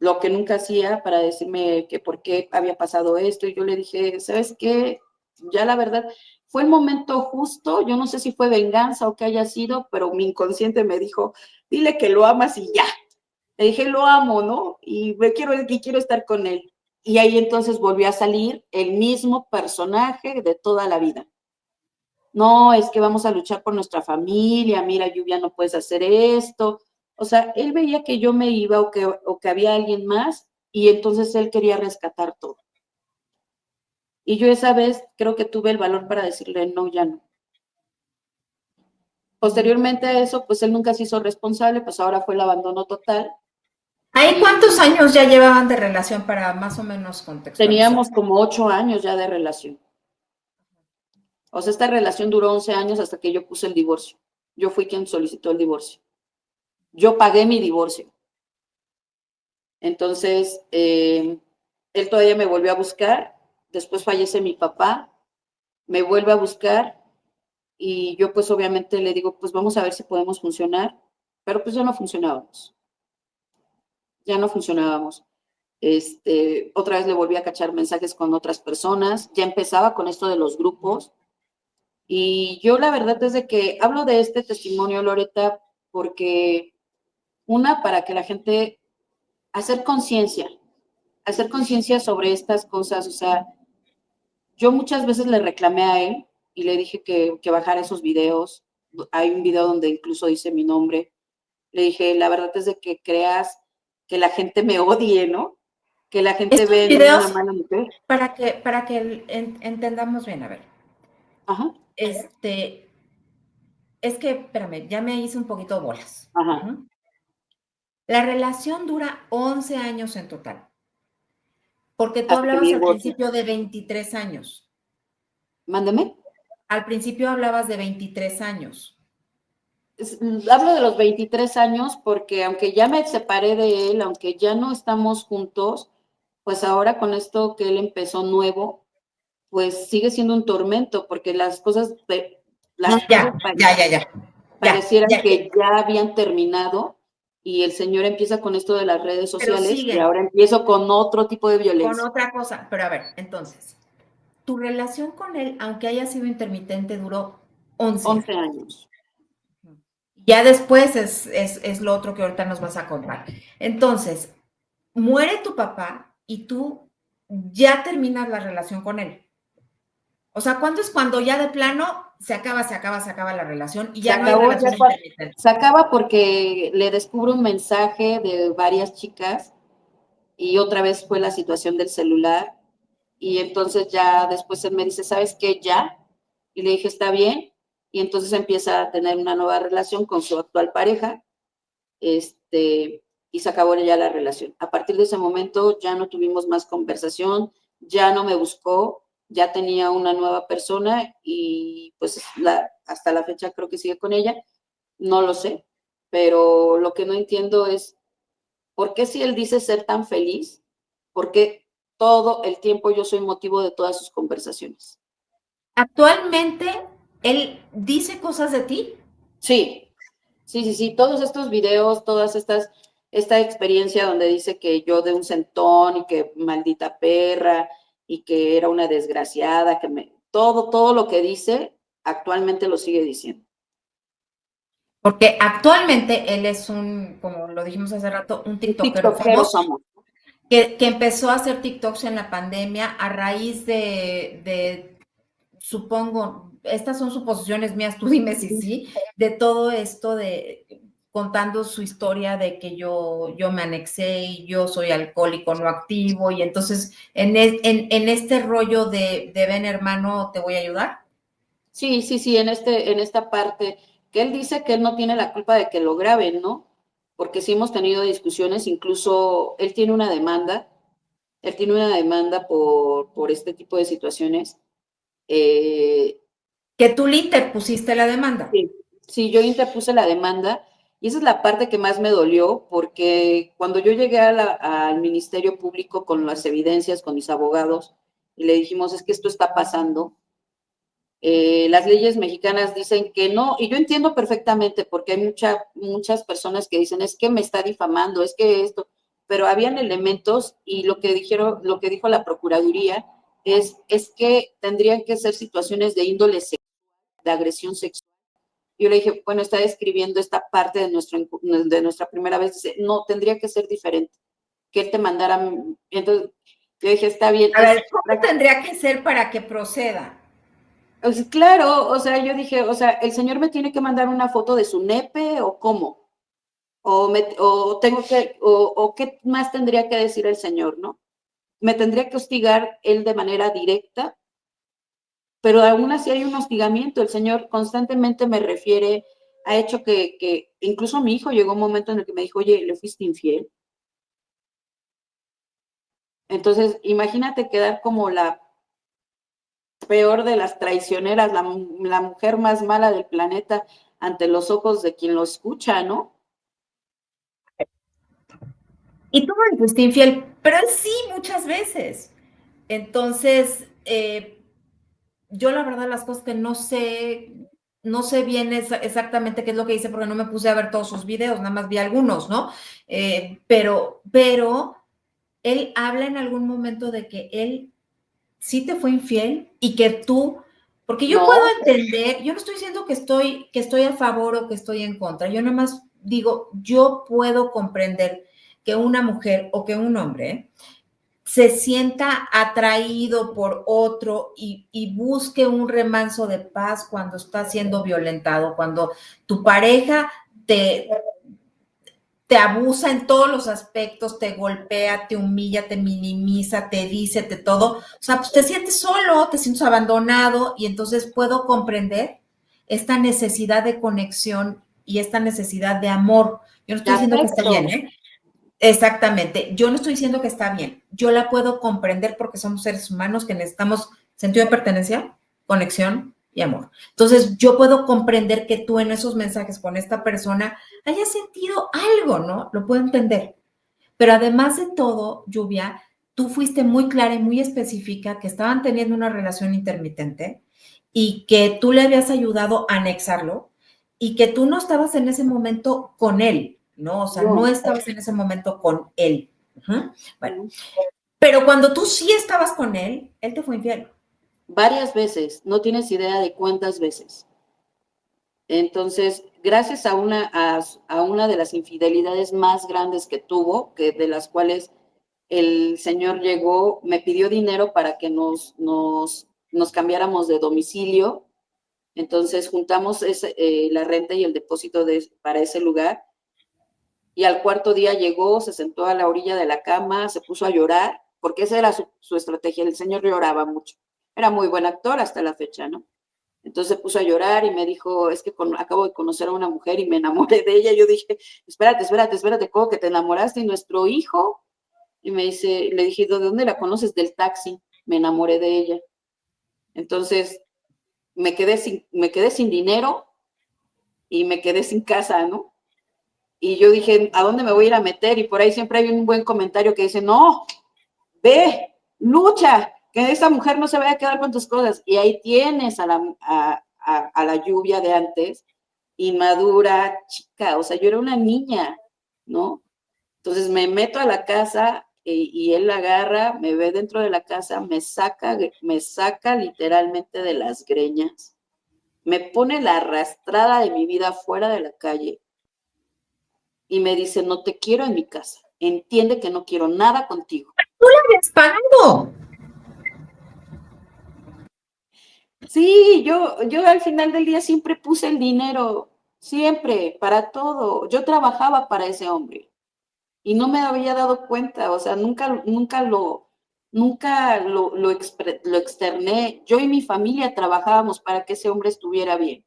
lo que nunca hacía, para decirme que por qué había pasado esto, y yo le dije, ¿sabes qué? Ya la verdad, fue el momento justo, yo no sé si fue venganza o qué haya sido, pero mi inconsciente me dijo, dile que lo amas y ya, Le dije, lo amo, ¿no? Y quiero estar con él. Y ahí entonces volvió a salir el mismo personaje de toda la vida. No, es que vamos a luchar por nuestra familia, mira, Lluvia, no puedes hacer esto. O sea, él veía que yo me iba o que había alguien más y entonces él quería rescatar todo. Y yo esa vez creo que tuve el valor para decirle, no, ya no. Posteriormente a eso, pues él nunca se hizo responsable, pues ahora fue el abandono total.
¿Ahí cuántos años ya llevaban de relación para más o menos contextualizar?
Teníamos como 8 años ya de relación. O sea, esta relación duró 11 años hasta que yo puse el divorcio. Yo fui quien solicitó el divorcio. Yo pagué mi divorcio. Entonces, él todavía me volvió a buscar. Después fallece mi papá, me vuelve a buscar y yo pues obviamente le digo, pues vamos a ver si podemos funcionar. Pero pues ya no funcionábamos. Ya no funcionábamos. Otra vez le volví a cachar mensajes con otras personas. Ya empezaba con esto de los grupos. Y yo la verdad es de que hablo de este testimonio, Loreta, porque para que la gente hacer conciencia sobre estas cosas. O sea, yo muchas veces le reclamé a él y le dije que bajara esos videos. Hay un video donde incluso dice mi nombre. Le dije, la verdad es de que creas que la gente me odie, ¿no? Que la gente
Estos
ve en mí una
videos,
mala mujer.
para que entendamos bien, a ver,
Ajá,
es que, espérame, ya me hice un poquito bolas.
ajá.
Ujú. La relación dura 11 años en total, porque tú
Hasta que me
hablabas al
divorcio.
principio de 23 años.
Mándeme.
Al principio hablabas de 23 años.
Hablo de los 23 años porque aunque ya me separé de él, aunque ya no estamos juntos, pues ahora con esto que él empezó nuevo, pues sigue siendo un tormento porque las cosas
Ya, ya, ya, ya, ya,
parecieran
ya,
que ya habían terminado y el señor empieza con esto de las redes
pero
sociales y
siguen
ahora empiezo con otro tipo de
con
violencia.
otra cosa. Pero a ver, entonces, tu relación con él, aunque haya sido intermitente, duró 11
11
años.
años.
Ya después es lo otro que ahorita nos vas a contar. Entonces, muere tu papá y tú ya terminas la relación con él. O sea, ¿cuándo es cuando ya de plano se acaba la relación y
Se
ya no hay
acabó,
relación intermitente?
se acaba porque le descubro un mensaje de varias chicas y otra vez fue la situación del celular y entonces ya después él me dice, ¿sabes qué? Ya. Y le dije, está bien. Y entonces empieza a tener una nueva relación con su actual pareja, y se acabó ya la relación. A partir de ese momento ya no tuvimos más conversación, ya no me buscó, ya tenía una nueva persona y pues hasta la fecha creo que sigue con ella, no lo sé, pero lo que no entiendo es por qué si él dice ser tan feliz, por qué todo el tiempo yo soy motivo de todas sus conversaciones.
Actualmente, él dice cosas de ti.
Sí, sí, todos estos videos, esta experiencia donde dice que yo de un centón y que maldita perra y que era una desgraciada, todo lo que dice, actualmente lo sigue diciendo.
Porque actualmente él es como lo dijimos hace rato, un
Un
TikTokero
tiktokero
famoso.
famoso.
Que empezó a hacer TikToks en la pandemia a raíz supongo, estas son suposiciones mías, tú dime si sí, de todo esto de contando su historia de que yo me anexé y yo soy alcohólico no activo y entonces en este rollo de ven hermano, te voy a ayudar.
Sí, en esta parte, que él dice que él no tiene la culpa de que lo graben, ¿no? Porque sí hemos tenido discusiones, incluso él tiene una demanda por este tipo de situaciones. Eh,
Que tú le interpusiste la demanda.
sí, sí, yo interpuse la demanda y esa es la parte que más me dolió, porque cuando yo llegué al Ministerio Público con las evidencias, con mis abogados, y le dijimos, es que esto está pasando, las leyes mexicanas dicen que no, y yo entiendo perfectamente porque hay muchas personas que dicen, es que me está difamando, es que esto, pero habían elementos y lo que dijo la Procuraduría es que tendrían que ser situaciones de índole sexual, de agresión sexual. Yo le dije, bueno, está describiendo esta parte de nuestra primera vez. Dice, no, tendría que ser diferente, que él te mandara. Entonces, yo dije, está bien.
A ver, ¿cómo tendría que ser para que proceda?
Pues, claro, o sea, yo dije, o sea, el señor me tiene que mandar una foto de su nepe o cómo, o tengo que, o qué más tendría que decir el señor, ¿no? Me tendría que hostigar él de manera directa, pero aún así hay un hostigamiento. El señor constantemente me refiere, ha hecho que incluso mi hijo llegó un momento en el que me dijo, oye, ¿le fuiste infiel? Entonces, imagínate quedar como la peor de las traicioneras, la mujer más mala del planeta ante los ojos de quien lo escucha, ¿no?
Y tú me fuiste infiel, pero él sí, muchas veces. Entonces, yo la verdad las cosas que no sé bien exactamente qué es lo que hice porque no me puse a ver todos sus videos, nada más vi algunos, ¿no? Pero él habla en algún momento de que él sí te fue infiel y que tú, porque yo puedo
No,
entender, yo no estoy diciendo que estoy a favor o que estoy en contra, yo nada más digo, yo puedo comprender que una mujer o que un hombre se sienta atraído por otro y busque un remanso de paz cuando está siendo violentado, cuando tu pareja te abusa en todos los aspectos, te golpea, te humilla, te minimiza, te dice, te todo. O sea, pues te sientes solo, te sientes abandonado y entonces puedo comprender esta necesidad de conexión y esta necesidad de amor. Yo no
de
estoy diciendo que esté bien,
afecto.
¿eh? Exactamente. Yo no estoy diciendo que está bien. Yo la puedo comprender porque somos seres humanos que necesitamos sentido de pertenencia, conexión y amor. Entonces, yo puedo comprender que tú en esos mensajes con esta persona hayas sentido algo, ¿no? Lo puedo entender. Pero además de todo, Lluvia, tú fuiste muy clara y muy específica que estaban teniendo una relación intermitente y que tú le habías ayudado a anexarlo y que tú no estabas en ese momento con él, ¿no? O sea, no
No.
estabas en ese momento con él. Ujú. Bueno, pero cuando tú sí estabas con él te fue infiel.
Varias veces, no tienes idea de cuántas veces. Entonces, gracias a una de las infidelidades más grandes que tuvo, que de las cuales el señor llegó, me pidió dinero para que nos cambiáramos de domicilio. Entonces, juntamos la renta y el depósito para ese lugar. Y al cuarto día llegó, se sentó a la orilla de la cama, se puso a llorar, porque esa era su estrategia. El señor lloraba mucho. Era muy buen actor hasta la fecha, ¿no? Entonces se puso a llorar y me dijo, es que acabo de conocer a una mujer y me enamoré de ella. Yo dije, espérate, ¿cómo que te enamoraste? Y nuestro hijo, y me dice, le dije, ¿de dónde la conoces? Del taxi, me enamoré de ella. Entonces me quedé sin dinero y me quedé sin casa, ¿no? Y yo dije, ¿a dónde me voy a ir a meter? Y por ahí siempre hay un buen comentario que dice, no, ve, lucha, que esa mujer no se vaya a quedar con tus cosas. Y ahí tienes a la Lluvia de antes, inmadura, chica, o sea, yo era una niña, ¿no? Entonces me meto a la casa y él la agarra, me ve dentro de la casa, me saca literalmente de las greñas, me pone la arrastrada de mi vida fuera de la calle y me dice, no te quiero en mi casa, entiende que no quiero nada contigo.
Tú la habías pagado.
Sí, yo al final del día siempre puse el dinero, siempre, para todo. Yo trabajaba para ese hombre y no me había dado cuenta, o sea, nunca lo externé. Yo y mi familia trabajábamos para que ese hombre estuviera bien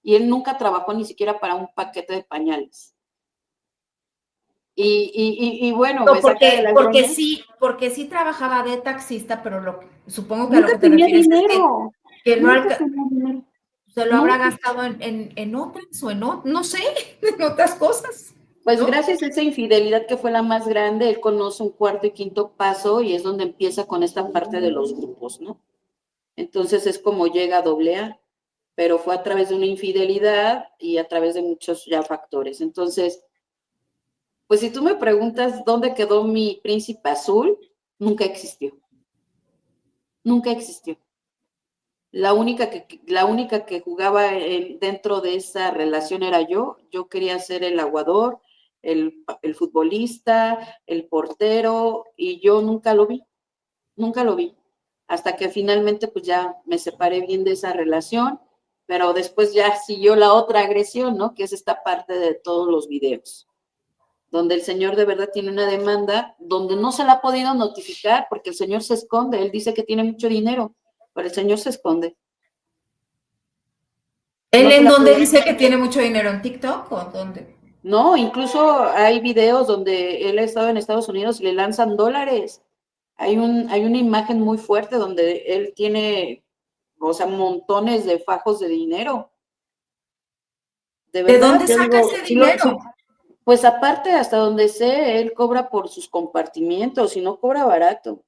y él nunca trabajó ni siquiera para un paquete de pañales. Y bueno,
No,
me saca de las greñas.
porque sí trabajaba de taxista, pero supongo que a lo
Nunca
que te
tenía
refieres es
dinero,
que no
nunca tenía dinero,
se lo habrá
nunca.
gastado en otras o no sé, en otras cosas,
Pues
¿no?
gracias a esa infidelidad que fue la más grande, él conoce un cuarto y quinto paso y es donde empieza con esta parte de los grupos, ¿no? Entonces es como llega a doble A, pero fue a través de una infidelidad y a través de muchos ya factores. Entonces, pues si tú me preguntas dónde quedó mi príncipe azul, nunca existió, nunca existió. La única que jugaba dentro de esa relación era yo. Yo quería ser el aguador, el futbolista, el portero, y yo nunca lo vi. Hasta que finalmente pues ya me separé bien de esa relación, pero después ya siguió la otra agresión, ¿no? Que es esta parte de todos los videos, donde el señor de verdad tiene una demanda, donde no se la ha podido notificar porque el señor se esconde. Él dice que tiene mucho dinero, pero el señor se esconde.
¿Él
No se
en
la
dónde
puede.
dice que tiene mucho dinero? ¿En TikTok o dónde?
No, incluso hay videos donde él ha estado en Estados Unidos y le lanzan dólares. Hay una imagen muy fuerte donde él tiene, o sea, montones de fajos de dinero. De
¿De
verdad,
dónde
yo
saca
digo,
ese dinero?
pues aparte, hasta donde sé, él cobra por sus compartimientos y no cobra barato.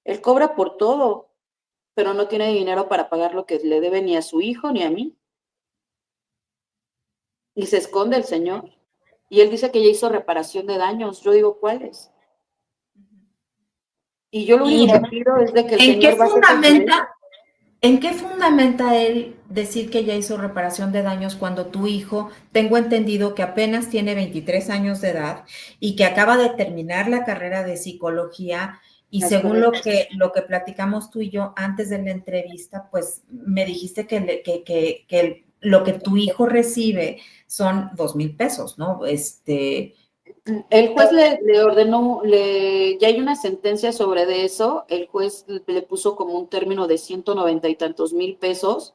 Él cobra por todo, pero no tiene dinero para pagar lo que le debe ni a su hijo ni a mí. Y se esconde el señor. Y él dice que ya hizo reparación de daños. Yo digo, ¿cuáles? Y yo lo único
¿Y
que pido es de que el
en qué
señor baje esos videos.
fundamenta, en qué fundamenta él decir que ya hizo reparación de daños cuando tu hijo, tengo entendido que apenas tiene 23 años de edad y que acaba de terminar la carrera de psicología y
Es
según
correcto.
lo que platicamos tú y yo antes de la entrevista, pues me dijiste que lo que tu hijo recibe son 2,000 pesos, ¿no?
El juez le ordenó, ya hay una sentencia sobre de eso. El juez le puso como un término de 190 y tantos mil pesos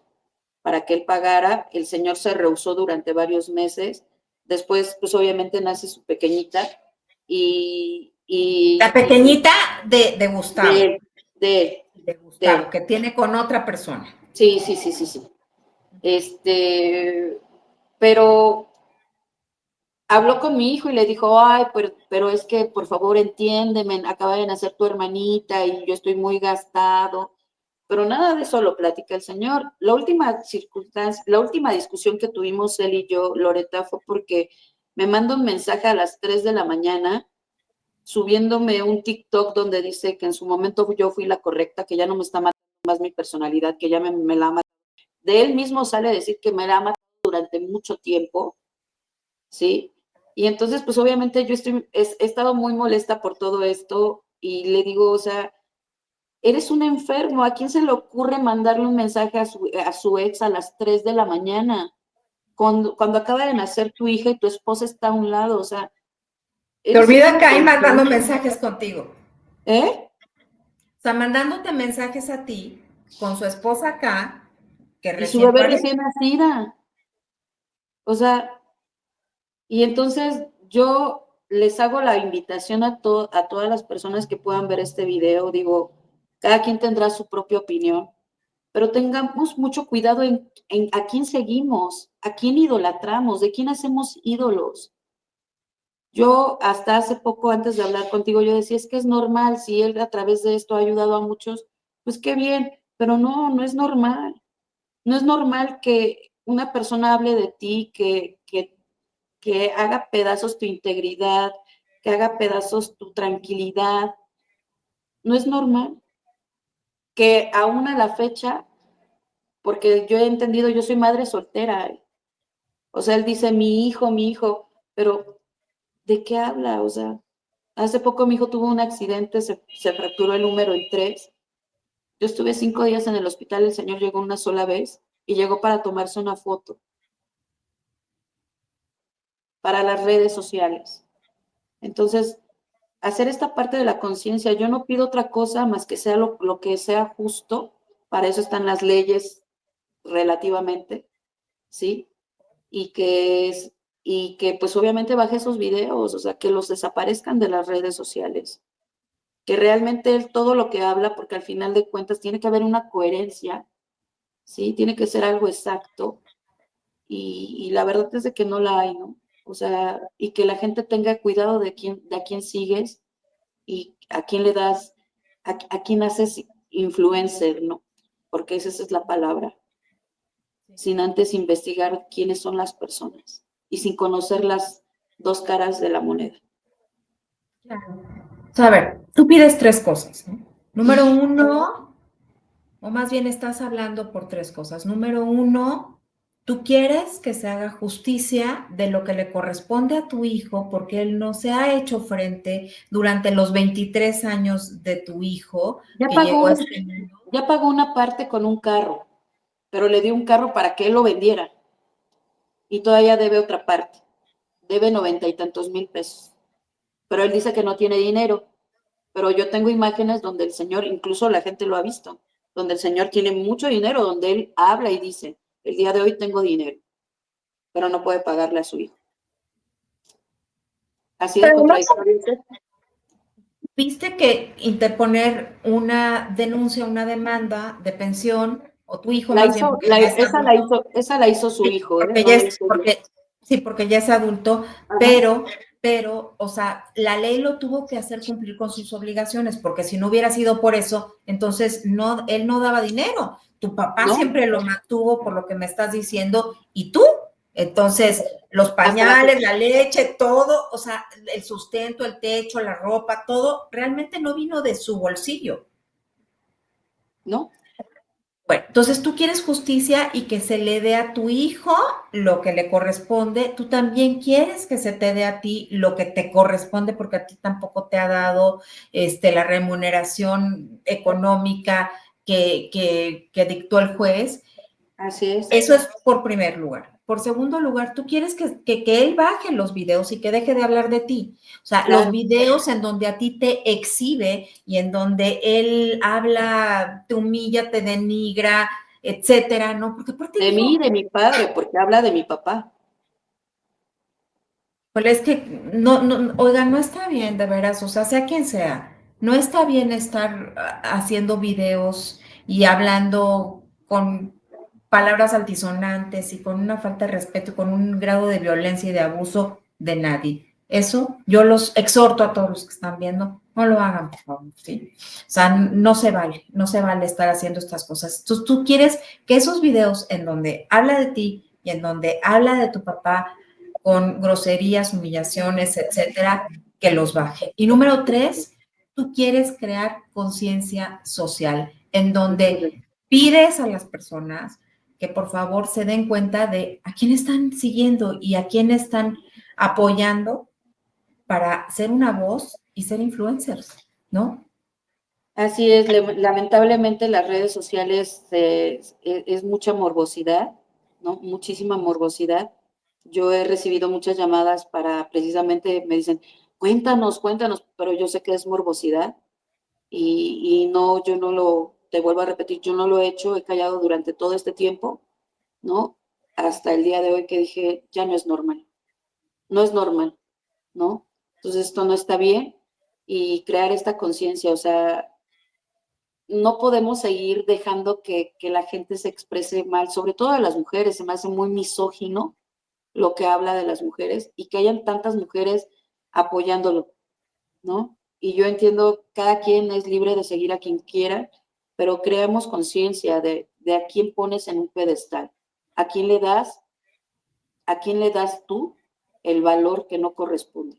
para que él pagara. El señor se rehusó durante varios meses. Después, pues obviamente nace su pequeñita y,
La
y, y
pequeñita de Gustavo,
de, de,
de Gustavo,
de,
que tiene con otra persona.
sí, sí, sí, sí, sí. Este, pero habló con mi hijo y le dijo, ay, pero es que por favor entiéndeme, acaba de nacer tu hermanita y yo estoy muy gastado. Pero nada de eso lo platica el señor. La última circunstancia, la última discusión que tuvimos él y yo, Loreta, fue porque me manda un mensaje a las 3 de la mañana subiéndome un TikTok donde dice que en su momento yo fui la correcta, que ya no me está matando más mi personalidad, que ya me la ha matado. De él mismo sale a decir que me la ha matado durante mucho tiempo, ¿sí? Y entonces, pues obviamente yo he estado muy molesta por todo esto y le digo, o sea, eres un enfermo, ¿a quién se le ocurre mandarle un mensaje a su ex a las 3 de la mañana? Cuando acaba de nacer tu hija y tu esposa está a un lado, o sea,
Te
eres un
olvida que hay mandando
inconsciente,
mensajes contigo.
¿eh?
O sea, mandándote mensajes a ti con su esposa acá, que
Y su
recién
bebé
parió.
recién nacida, o sea, y entonces yo les hago la invitación a todas las personas que puedan ver este video, digo, cada quien tendrá su propia opinión, pero tengamos mucho cuidado en a quién seguimos, a quién idolatramos, de quién hacemos ídolos. Yo hasta hace poco, antes de hablar contigo, yo decía, es que es normal, si él a través de esto ha ayudado a muchos, pues qué bien, pero no, no es normal. No es normal que una persona hable de ti, que haga pedazos tu integridad, que haga pedazos tu tranquilidad. No es normal que aún a la fecha, porque yo he entendido, yo soy madre soltera, o sea, él dice mi hijo, pero ¿de qué habla? O sea, hace poco mi hijo tuvo un accidente, se fracturó el húmero en 3. Yo estuve 5 días en el hospital, el señor llegó una sola vez y llegó para tomarse una foto para las redes sociales. Entonces, hacer esta parte de la conciencia, yo no pido otra cosa más que sea lo que sea justo, para eso están las leyes relativamente, ¿sí? Y y que pues obviamente baje esos videos, o sea, que los desaparezcan de las redes sociales, que realmente él todo lo que habla, porque al final de cuentas tiene que haber una coherencia, ¿sí? Tiene que ser algo exacto, y la verdad es de que no la hay, ¿no? O sea, y que la gente tenga cuidado de a quién sigues y a quién le das, a quién haces influencer, ¿no? Porque esa es la palabra, sin antes investigar quiénes son las personas y sin conocer las dos caras de la moneda.
Claro. O sea, a ver, tú pides tres cosas, ¿no? Número uno, o más bien estás hablando por tres cosas. Número uno, tú quieres que se haga justicia de lo que le corresponde a tu hijo porque él no se ha hecho frente durante los 23 años de tu hijo
Ya
que llegó
pagó,
a este mundo.
ya pagó una parte con un carro, pero le dio un carro para que él lo vendiera. Y todavía debe otra parte. Debe 90 y tantos mil pesos. Pero él dice que no tiene dinero. Pero yo tengo imágenes donde el señor, incluso la gente lo ha visto, donde el señor tiene mucho dinero, donde él habla y dice, el día de hoy tengo dinero, pero no puede pagarle a su hijo. Así de
Pero no
contradictorio.
¿Viste que interponer una denuncia, una demanda de pensión, o tu hijo
La
más bien,
hizo,
porque ya es adulto?
esa la hizo su
Sí,
hijo,
porque
no
ya
la
es,
hizo yo.
porque, sí, porque ya es adulto,
Ajá.
pero, o sea, la ley lo tuvo que hacer cumplir con sus obligaciones, porque si no hubiera sido por eso, entonces no, él no daba dinero. Tu papá
No,
siempre lo mantuvo por lo que me estás diciendo, y tú. Entonces, los
hasta la
pañales, la leche, todo, o sea, el sustento, el techo, la ropa, todo, realmente no vino de su bolsillo.
no,
Bueno, entonces tú quieres justicia y que se le dé a tu hijo lo que le corresponde. Tú también quieres que se te dé a ti lo que te corresponde porque a ti tampoco te ha dado la remuneración económica que dictó el juez.
así es.
Eso es por primer lugar. Por segundo lugar, tú quieres que él baje los videos y que deje de hablar de ti. O sea, los
Claro.
videos en donde a ti te exhibe y en donde él habla, te humilla, te denigra, etcétera, ¿no? Porque aparte
De mí y
digo,
de mi padre, porque habla de mi papá.
pues es que no, oiga, no está bien, de veras, o sea quien sea, no está bien estar haciendo videos y hablando con palabras altisonantes y con una falta de respeto, con un grado de violencia y de abuso de nadie. Eso yo los exhorto a todos los que están viendo, no lo hagan, por favor, ¿sí? O sea, no se vale estar haciendo estas cosas. Entonces, tú quieres que esos videos en donde habla de ti y en donde habla de tu papá, con groserías, humillaciones, etcétera, que los baje. Y número tres, tú quieres crear conciencia social, en donde pides a las personas que por favor se den cuenta de a quién están siguiendo y a quién están apoyando para ser una voz y ser influencers, ¿no?
Así es, lamentablemente las redes sociales es mucha morbosidad, ¿no? Muchísima morbosidad. Yo he recibido muchas llamadas para precisamente, me dicen, cuéntanos, cuéntanos, pero yo sé que es morbosidad y no, yo no lo, te vuelvo a repetir, yo no lo he hecho, he callado durante todo este tiempo, ¿no? Hasta el día de hoy que dije, ya no es normal, no es normal, ¿no? Entonces esto no está bien y crear esta conciencia, o sea, no podemos seguir dejando que la gente se exprese mal, sobre todo de las mujeres, se me hace muy misógino lo que habla de las mujeres y que hayan tantas mujeres apoyándolo, ¿no? Y yo entiendo, cada quien es libre de seguir a quien quiera, pero creamos conciencia de a quién pones en un pedestal, a a quién le das tú el valor que no corresponde.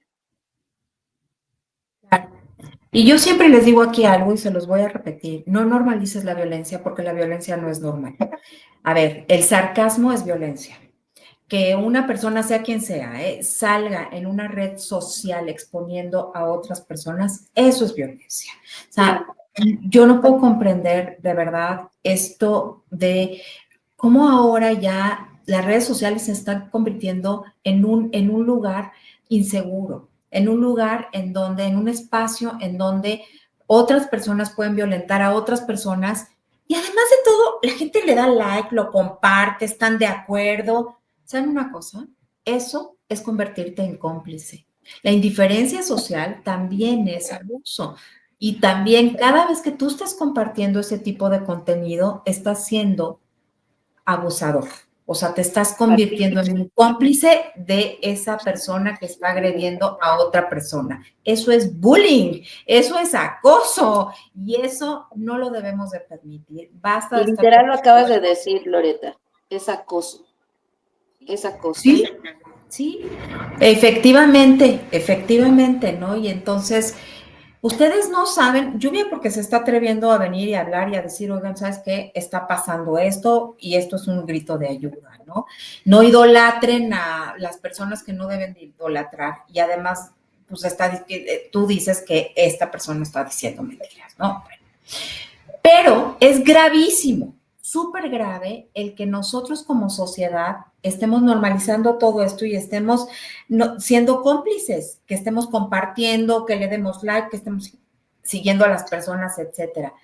Y yo siempre les digo aquí algo y se los voy a repetir, no normalices la violencia porque la violencia no es normal. A ver, el sarcasmo es violencia. Que una persona, sea quien sea, salga en una red social exponiendo a otras personas, eso es violencia. O sea, yo no puedo comprender de verdad esto de cómo ahora ya las redes sociales se están convirtiendo en un lugar inseguro, en un lugar en donde, en un espacio en donde otras personas pueden violentar a otras personas y además de todo, la gente le da like, lo comparte, están de acuerdo. ¿Saben una cosa? Eso es convertirte en cómplice. La indiferencia social también es abuso. Y también cada vez que tú estás compartiendo ese tipo de contenido, estás siendo abusador. O sea, te estás convirtiendo en un cómplice de esa persona que está agrediendo a otra persona. Eso es bullying, eso es acoso y eso no lo debemos de permitir. Basta
Y
de estar
literal lo acabas de
permitiendo.
decir, Loreta, es acoso, es acoso.
Sí, sí, efectivamente, ¿no? Y entonces Ustedes no saben, Lluvia porque se está atreviendo a venir y a hablar y a decir, oigan, ¿sabes qué? Está pasando esto y esto es un grito de ayuda, ¿no? No idolatren a las personas que no deben de idolatrar y además, pues tú dices que esta persona está diciendo mentiras, ¿no? Bueno, pero es gravísimo, súper grave el que nosotros como sociedad estemos normalizando todo esto y estemos siendo cómplices, que estemos compartiendo, que le demos like, que estemos siguiendo a las personas, etcétera.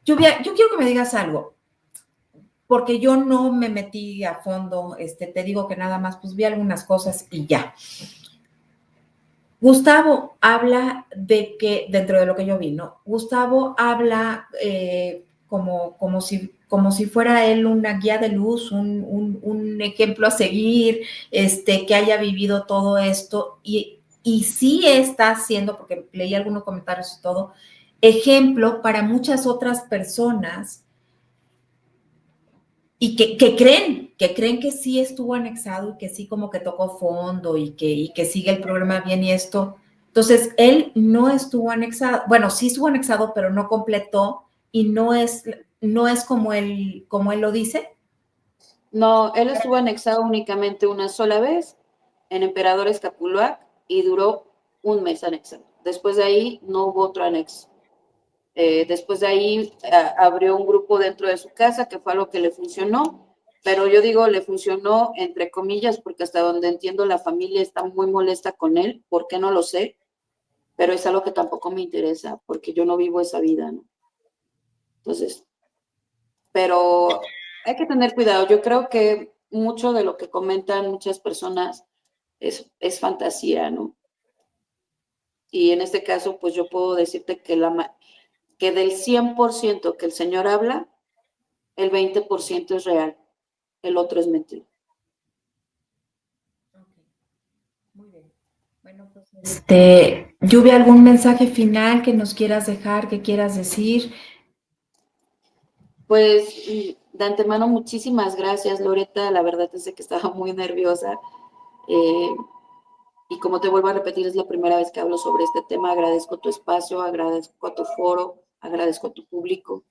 Lluvia, yo quiero que me digas algo, porque yo no me metí a fondo, te digo que nada más, pues vi algunas cosas y ya. Gustavo habla de que, dentro de lo que yo vi, ¿no? Gustavo habla como si fuera él una guía de luz, un ejemplo a seguir, que haya vivido todo esto y sí está haciendo, porque leí algunos comentarios y todo, ejemplo para muchas otras personas y que creen que sí estuvo anexado y que sí como que tocó fondo y que sigue el programa bien y esto. Entonces, él no estuvo anexado, bueno, sí estuvo anexado, pero no completó y no es como él lo dice.
No, él estuvo anexado únicamente una sola vez en Emperador Escapulac y duró un mes anexado. Después de ahí no hubo otro anexo. Después de ahí abrió un grupo dentro de su casa, que fue algo que le funcionó, pero yo digo le funcionó entre comillas, porque hasta donde entiendo la familia está muy molesta con él, ¿por qué no lo sé? Pero es algo que tampoco me interesa, porque yo no vivo esa vida, ¿no? Entonces, pero hay que tener cuidado. Yo creo que mucho de lo que comentan muchas personas es fantasía, ¿no? Y en este caso, pues yo puedo decirte que del 100% que el Señor habla, el 20% es real, el otro es mentira.
Muy bien. Bueno, pues Lluvia, ¿algún mensaje final que nos quieras dejar, que quieras decir?
Pues de antemano, muchísimas gracias, Loreta. La verdad es que estaba muy nerviosa. Y como te vuelvo a repetir, es la primera vez que hablo sobre este tema. Agradezco tu espacio, agradezco a tu foro, agradezco a tu público.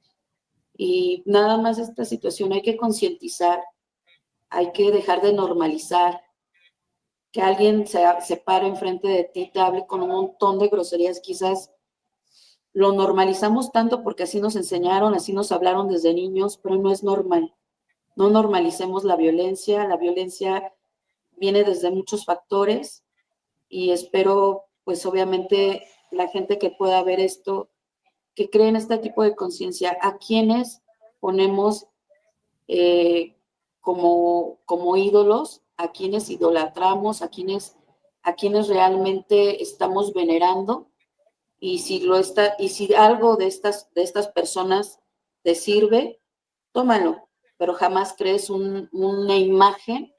Y nada más esta situación hay que concientizar, hay que dejar de normalizar, que alguien se pare enfrente de ti, te hable con un montón de groserías, quizás lo normalizamos tanto porque así nos enseñaron, así nos hablaron desde niños, pero no es normal. No normalicemos la violencia viene desde muchos factores y espero, pues obviamente, la gente que pueda ver esto, que creen este tipo de conciencia, a quienes ponemos como ídolos, a quienes idolatramos, a quienes realmente estamos venerando, y si algo de estas personas te sirve, tómalo, pero jamás crees una imagen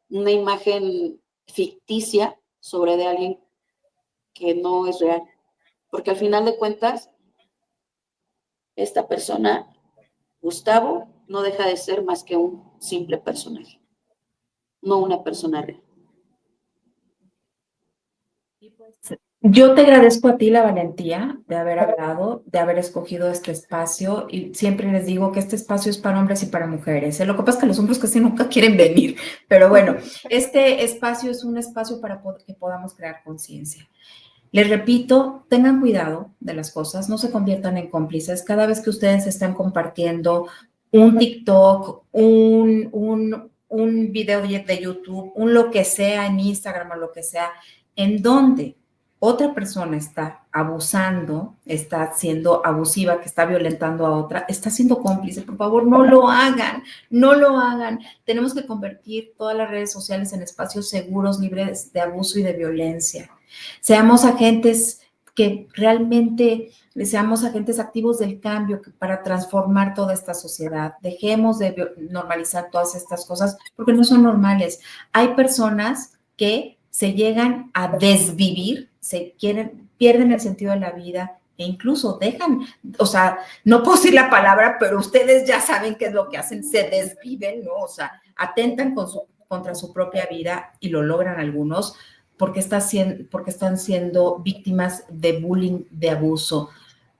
una imagen ficticia sobre de alguien que no es real, porque al final de cuentas esta persona, Gustavo, no deja de ser más que un simple personaje, no una persona real.
Yo te agradezco a ti la valentía de haber hablado, de haber escogido este espacio y siempre les digo que este espacio es para hombres y para mujeres. Lo que pasa es que los hombres casi nunca quieren venir, pero bueno, este espacio es un espacio para que podamos crear conciencia. Les repito, tengan cuidado de las cosas, no se conviertan en cómplices. Cada vez que ustedes están compartiendo un TikTok, un video de YouTube, un lo que sea en Instagram o lo que sea, en donde otra persona está abusando, está siendo abusiva, que está violentando a otra, está siendo cómplice. Por favor, no lo hagan, no lo hagan. Tenemos que convertir todas las redes sociales en espacios seguros, libres de abuso y de violencia. Seamos agentes que realmente seamos agentes activos del cambio para transformar toda esta sociedad. Dejemos de normalizar todas estas cosas porque no son normales. Hay personas que se llegan a desvivir, pierden el sentido de la vida e incluso dejan, o sea, no puedo decir la palabra, pero ustedes ya saben qué es lo que hacen, se desviven, ¿no? O sea, atentan contra su propia vida y lo logran algunos porque están siendo víctimas de bullying, de abuso.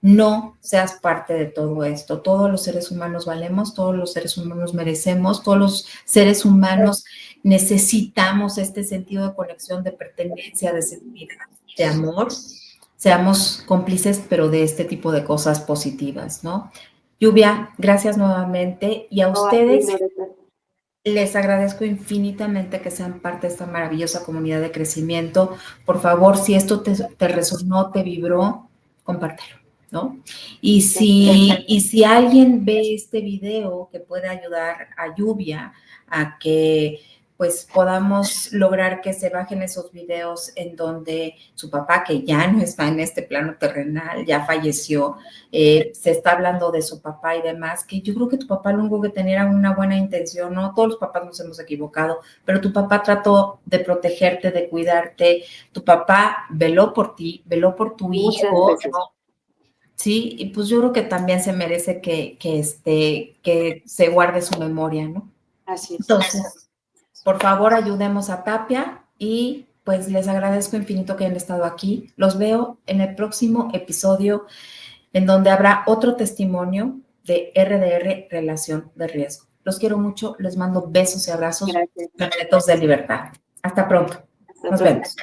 No seas parte de todo esto. Todos los seres humanos valemos, todos los seres humanos merecemos, todos los seres humanos necesitamos este sentido de conexión, de pertenencia, de seguridad, de amor. Seamos cómplices, pero de este tipo de cosas positivas, ¿no? Lluvia, gracias nuevamente. Y a ustedes les agradezco infinitamente que sean parte de esta maravillosa comunidad de crecimiento. Por favor, si esto te resonó, te vibró, compártelo, ¿no? Y si alguien ve este video que puede ayudar a Lluvia a que pues podamos lograr que se bajen esos videos en donde su papá, que ya no está en este plano terrenal, ya falleció, se está hablando de su papá y demás, que yo creo que tu papá lo único que tenía era una buena intención, ¿no? Todos los papás nos hemos equivocado, pero tu papá trató de protegerte, de cuidarte, tu papá veló por ti, veló por tu hijo, ¿no? Sí, y pues yo creo que también se merece que se guarde su memoria, ¿no?
Así es.
Entonces, por favor, ayudemos a Tapia y pues les agradezco infinito que hayan estado aquí. Los veo en el próximo episodio en donde habrá otro testimonio de RDR, Relación de Riesgo. Los quiero mucho, les mando besos y abrazos repletos de libertad. Hasta pronto. Nos vemos.